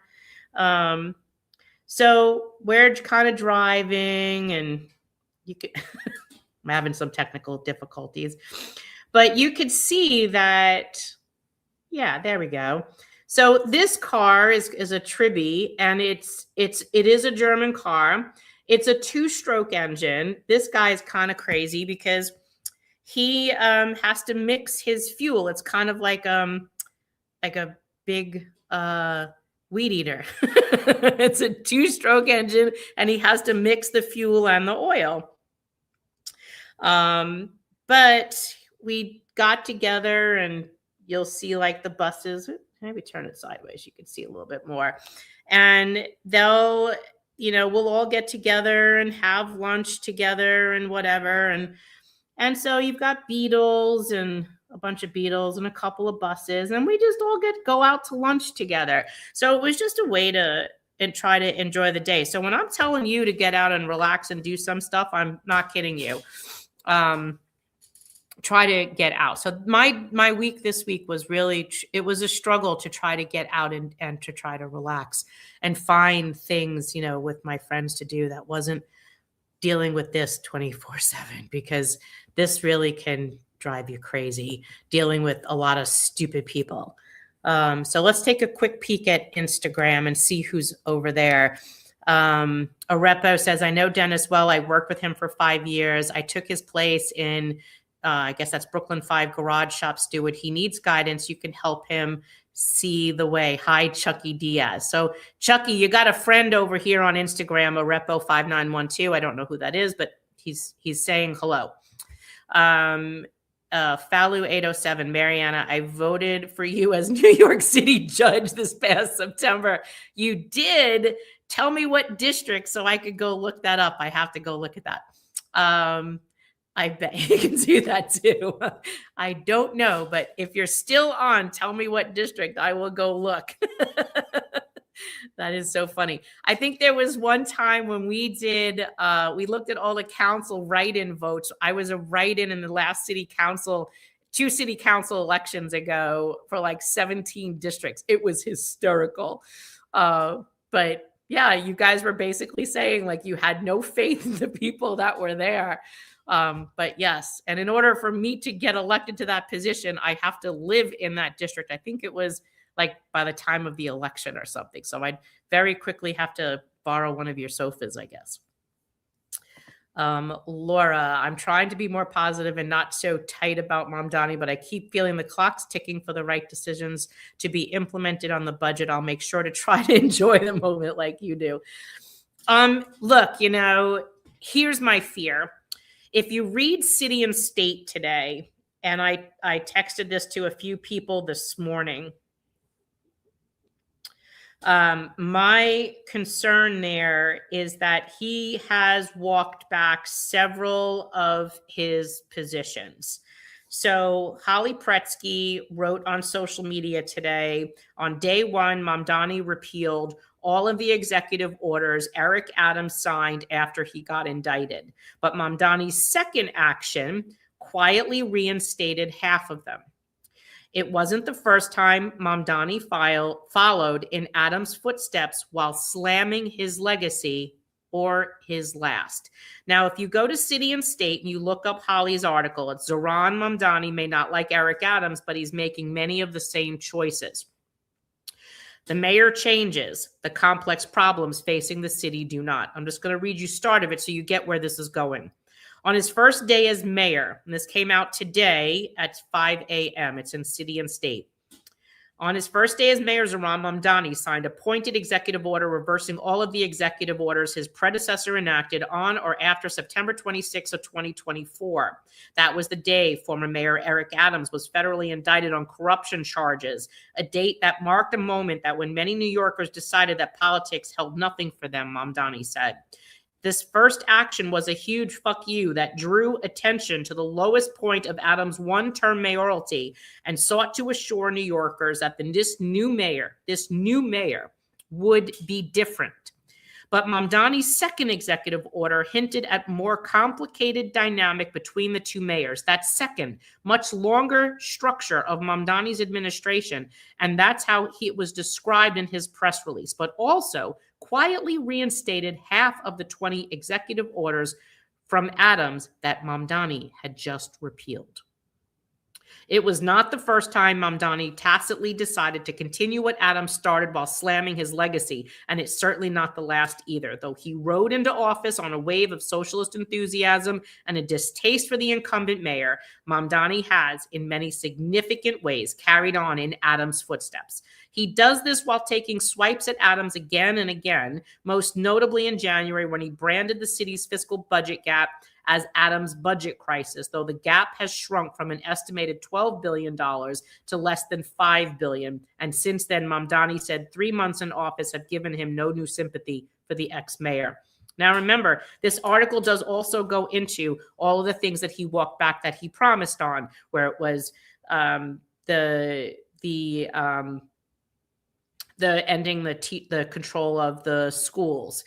So we're kind of driving and you could, I'm having some technical difficulties, but you could see that, yeah, there we go. So this car is a Tribby, and it is a German car. It's a 2-stroke engine. This guy is kind of crazy because he has to mix his fuel. It's kind of like a big weed eater. It's a 2-stroke engine, and he has to mix the fuel and the oil. But we got together, and you'll see like the buses. Maybe turn it sideways. You can see a little bit more. And we'll all get together and have lunch together and whatever. And so you've got Beatles and a bunch of Beatles and a couple of buses, and we just all go out to lunch together. So it was just a way to try to enjoy the day. So when I'm telling you to get out and relax and do some stuff, I'm not kidding you. Try to get out. So my week this week was really, it was a struggle to try to get out and to try to relax and find things, with my friends to do that wasn't dealing with this 24/7, because this really can drive you crezy, dealing with a lot of stupid people. So let's take a quick peek at Instagram and see who's over there. Arepo says, I know Dennis well. I worked with him for 5 years. I took his place in I guess that's Brooklyn 5 Garage Shop Steward. He needs guidance. You can help him see the way. Hi, Chucky Diaz. So Chucky, you got a friend over here on Instagram, Arepo5912. I don't know who that is, but he's saying hello. Falu807, Mariana, I voted for you as New York City judge this past September. You did. Tell me what district so I could go look that up. I have to go look at that. I bet you can do that too. I don't know, but if you're still on, tell me what district. I will go look. That is so funny. I think there was one time when we looked at all the council write-in votes. I was a write-in in the last two city council elections ago for like 17 districts. It was hysterical. But yeah, you guys were basically saying like you had no faith in the people that were there. But yes, and in order for me to get elected to that position, I have to live in that district. I think it was like by the time of the election or something. So I'd very quickly have to borrow one of your sofas, I guess. Laura, I'm trying to be more positive and not so tight about Mamdani, but I keep feeling the clock's ticking for the right decisions to be implemented on the budget. I'll make sure to try to enjoy the moment like you do. Look, here's my fear. If you read City and State today, and I texted this to a few people this morning, my concern there is that he has walked back several of his positions. So Holly Pretsky wrote on social media today, on day one, Mamdani repealed all of the executive orders Eric Adams signed after he got indicted. But Mamdani's second action quietly reinstated half of them. It wasn't the first time Mamdani followed in Adams' footsteps while slamming his legacy or his last. Now, if you go to City and State and you look up Holly's article, it's Zohran Mamdani may not like Eric Adams, but he's making many of the same choices. The mayor changes. The complex problems facing the city do not. I'm just going to read you start of it so you get where this is going. On his first day as mayor, and this came out today at 5 a.m., it's in City and State. On his first day as mayor, Zohran Mamdani signed a pointed executive order reversing all of the executive orders his predecessor enacted on or after September 26 of 2024. That was the day former Mayor Eric Adams was federally indicted on corruption charges, a date that marked a moment that when many New Yorkers decided that politics held nothing for them, Mamdani said. This first action was a huge fuck you that drew attention to the lowest point of Adams' one-term mayoralty and sought to assure New Yorkers that this new mayor would be different. But Mamdani's second executive order hinted at more complicated dynamic between the two mayors. That second, much longer structure of Mamdani's administration, and that's how it was described in his press release, but also quietly reinstated half of the 20 executive orders from Adams that Mamdani had just repealed. It was not the first time Mamdani tacitly decided to continue what Adams started while slamming his legacy, and it's certainly not the last either. Though he rode into office on a wave of socialist enthusiasm and a distaste for the incumbent mayor, Mamdani has, in many significant ways, carried on in Adams' footsteps. He does this while taking swipes at Adams again and again, most notably in January when he branded the city's fiscal budget gap as Adams' budget crisis, though the gap has shrunk from an estimated $12 billion to less than $5 billion. And since then, Mamdani said 3 months in office have given him no new sympathy for the ex-mayor. Now, remember, this article does also go into all of the things that he walked back that he promised on, where it was the ending the control of the schools.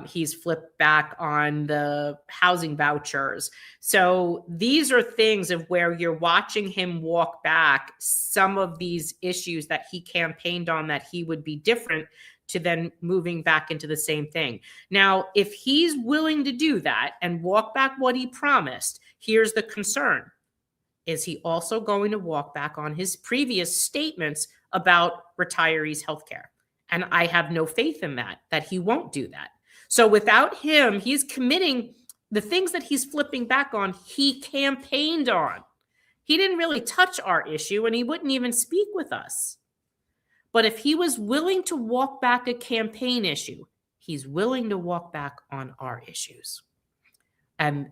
He's flipped back on the housing vouchers. So these are things of where you're watching him walk back some of these issues that he campaigned on that he would be different to then moving back into the same thing. Now, if he's willing to do that and walk back what he promised, here's the concern. Is he also going to walk back on his previous statements about retirees' health care? And I have no faith in that he won't do that. So without him, he's committing the things that he's flipping back on, he campaigned on. He didn't really touch our issue and he wouldn't even speak with us. But if he was willing to walk back a campaign issue, he's willing to walk back on our issues. And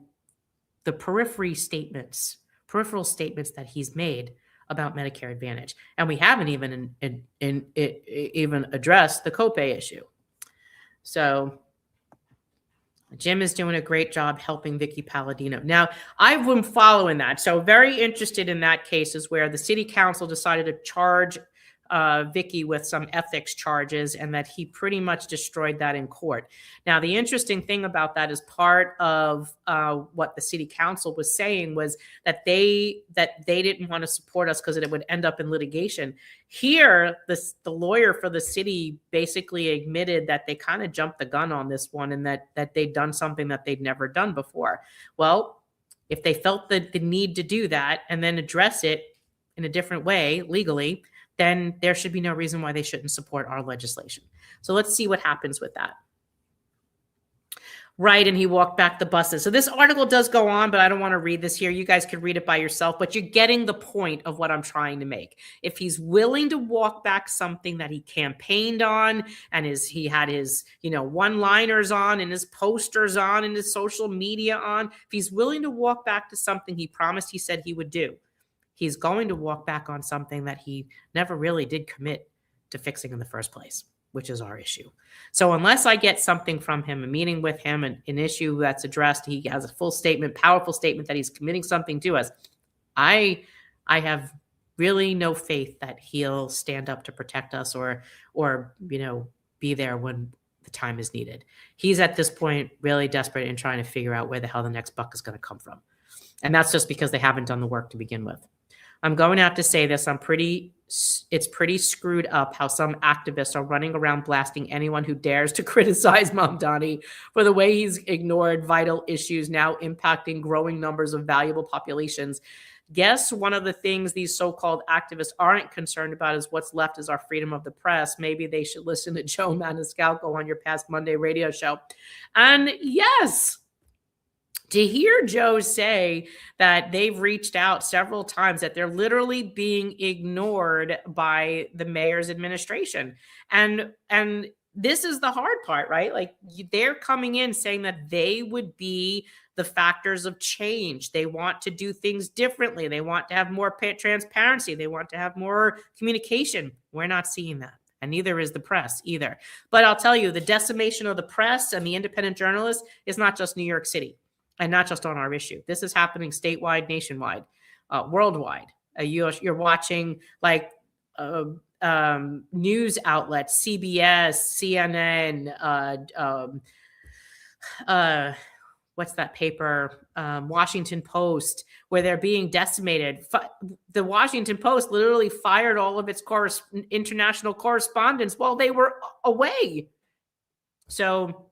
the peripheral statements that he's made about Medicare Advantage. And we haven't even even addressed the copay issue. So Jim is doing a great job helping Vicky Palladino. Now, I've been following that. So very interested in that case is where the city council decided to charge Vicky with some ethics charges and that he pretty much destroyed that in court. Now, the interesting thing about that is part of what the city council was saying was that they didn't want to support us because it would end up in litigation. Here, the lawyer for the city basically admitted that they kind of jumped the gun on this one and that they'd done something that they'd never done before. Well, if they felt the need to do that and then address it in a different way legally, then there should be no reason why they shouldn't support our legislation. So let's see what happens with that. Right, and he walked back the buses. So this article does go on, but I don't want to read this here. You guys could read it by yourself, but you're getting the point of what I'm trying to make. If he's willing to walk back something that he campaigned on and he had his, one-liners on and his posters on and his social media on, if he's willing to walk back to something he promised he said he would do, he's going to walk back on something that he never really did commit to fixing in the first place, which is our issue. So unless I get something from him, a meeting with him, an issue that's addressed, he has a full statement, powerful statement that he's committing something to us, I have really no faith that he'll stand up to protect us or be there when the time is needed. He's at this point really desperate in trying to figure out where the hell the next buck is going to come from. And that's just because they haven't done the work to begin with. I'm going to have to say this. It's pretty screwed up how some activists are running around blasting anyone who dares to criticize Mamdani for the way he's ignored vital issues now impacting growing numbers of valuable populations. Guess one of the things these so-called activists aren't concerned about is what's left is our freedom of the press. Maybe they should listen to Joe Maniscalco on your past Monday radio show. And yes, To hear Joe say that they've reached out several times, that they're literally being ignored by the mayor's administration. And this is the hard part, right? Like they're coming in saying that they would be the factors of change. They want to do things differently. They want to have more transparency. They want to have more communication. We're not seeing that. And neither is the press either. But I'll tell you, the decimation of the press and the independent journalists is not just New York City. And not just on our issue. This is happening statewide, nationwide, worldwide. You're watching like news outlets, CBS, CNN, what's that paper? Washington Post, where they're being decimated. The Washington Post literally fired all of its international correspondents while they were away. So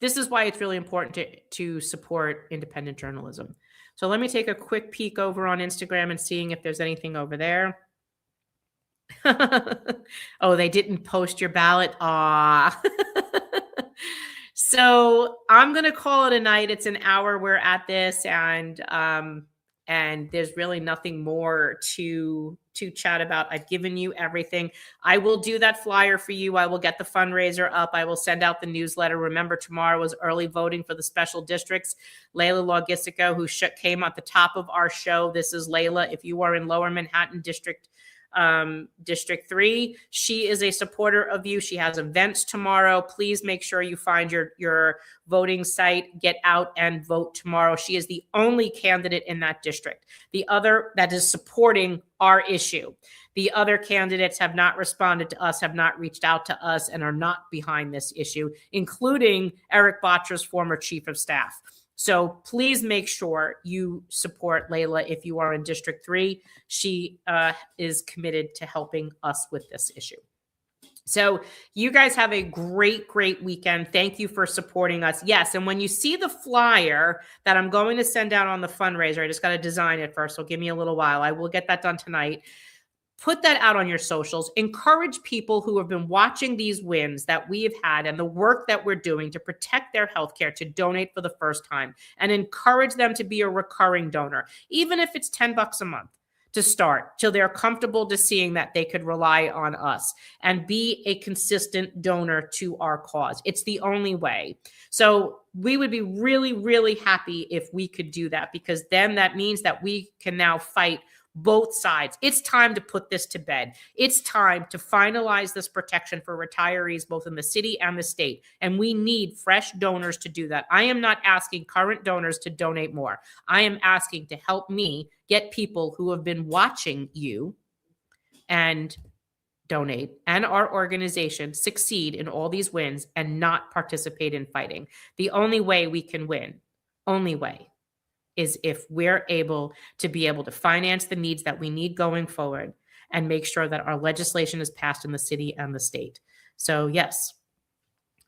this is why it's really important to support independent journalism. So let me take a quick peek over on Instagram and seeing if there's anything over there. Oh, they didn't post your ballot. Aw. So I'm going to call it a night. It's an hour we're at this, and there's really nothing more to chat about. I've given you everything. I will do that flyer for you. I will get the fundraiser up. I will send out the newsletter. Remember, tomorrow is early voting for the special districts. Layla Logistico, who came at the top of our show. This is Layla. If you are in Lower Manhattan District 3, she is a supporter of you. She has events tomorrow. Please make sure you find your voting site, get out and vote tomorrow. She is the only candidate in that district, the other that is supporting our issue. The other candidates have not responded to us, have not reached out to us, and are not behind this issue, including Eric Bottcher's former chief of staff. So please make sure you support Layla if you are in District 3. She is committed to helping us with this issue. So you guys have a great, great weekend. Thank you for supporting us. Yes, and when you see the flyer that I'm going to send out on the fundraiser, I just got to design it first, so give me a little while. I will get that done tonight. Put that out on your socials. Encourage people who have been watching these wins that we have had and the work that we're doing to protect their healthcare to donate for the first time, and encourage them to be a recurring donor, even if it's $10 a month to start, till they're comfortable to seeing that they could rely on us and be a consistent donor to our cause. It's the only way. So we would be really, really happy if we could do that, because then that means that we can now fight both sides. It's time to put this to bed. It's time to finalize this protection for retirees, both in the city and the state. And we need fresh donors to do that. I am not asking current donors to donate more. I am asking to help me get people who have been watching you and donate, and our organization succeed in all these wins and not participate in fighting. The only way we can win, only way, is if we're able to finance the needs that we need going forward and make sure that our legislation is passed in the city and the state. So yes.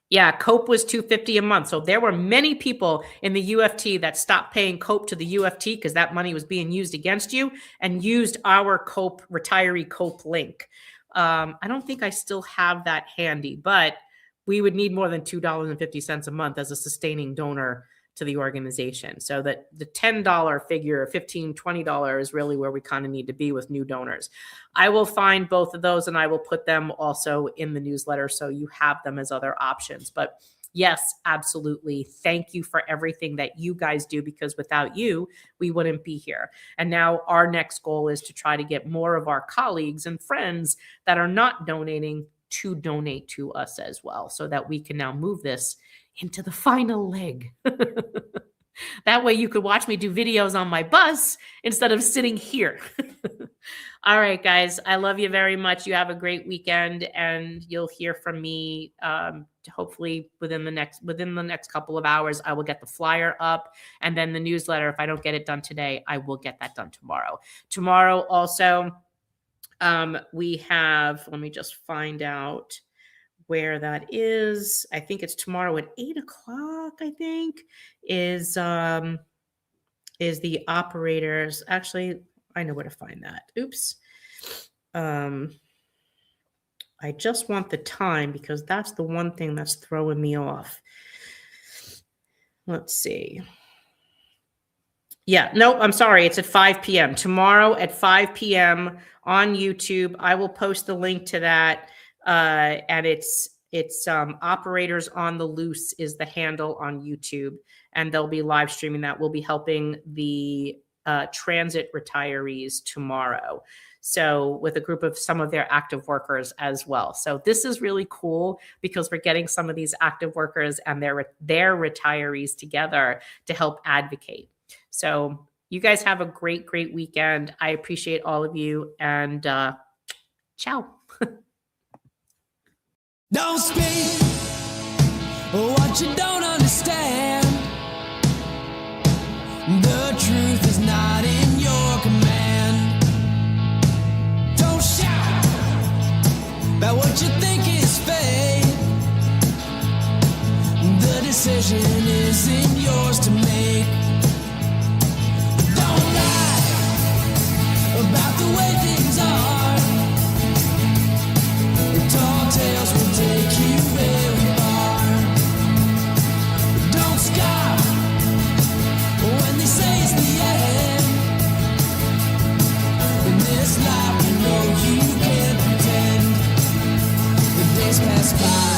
Yeah, COPE was $250 a month. So there were many people in the UFT that stopped paying COPE to the UFT because that money was being used against you, and used our COPE, retiree COPE link. I don't think I still have that handy, but we would need more than $2.50 a month as a sustaining donor to the organization. So that the $10 figure, $15, $20 is really where we kind of need to be with new donors. I will find both of those and I will put them also in the newsletter so you have them as other options. But yes, absolutely. Thank you for everything that you guys do, because without you, we wouldn't be here. And now our next goal is to try to get more of our colleagues and friends that are not donating to donate to us as well, so that we can now move this into the final leg. That way you could watch me do videos on my bus instead of sitting here. All right, guys, I love you very much. You have a great weekend, and you'll hear from me hopefully within the next couple of hours. I will get the flyer up, and then the newsletter. If I don't get it done today, I will get that done tomorrow. Tomorrow also, we have, let me just find out where that is. I think it's tomorrow at 8 o'clock, I think, is the operators. Actually, I know where to find that. Oops. I just want the time, because that's the one thing that's throwing me off. Let's see. Yeah, nope, I'm sorry. It's at 5 p.m. Tomorrow at 5 p.m. on YouTube. I will post the link to that. And it's Operators on the Loose is the handle on YouTube. And they'll be live streaming that. We'll be helping the transit retirees tomorrow. So with a group of some of their active workers as well. So this is really cool because we're getting some of these active workers and their retirees together to help advocate. So you guys have a great, great weekend. I appreciate all of you, and ciao. Don't speak what you don't understand. The truth is not in your command. Don't shout about what you think is fake. The decision isn't yours to make. Don't lie about the way things are. Tall tales will take you very far. Don't scoff when they say it's the end. In this life, you know you can't pretend. The days pass by.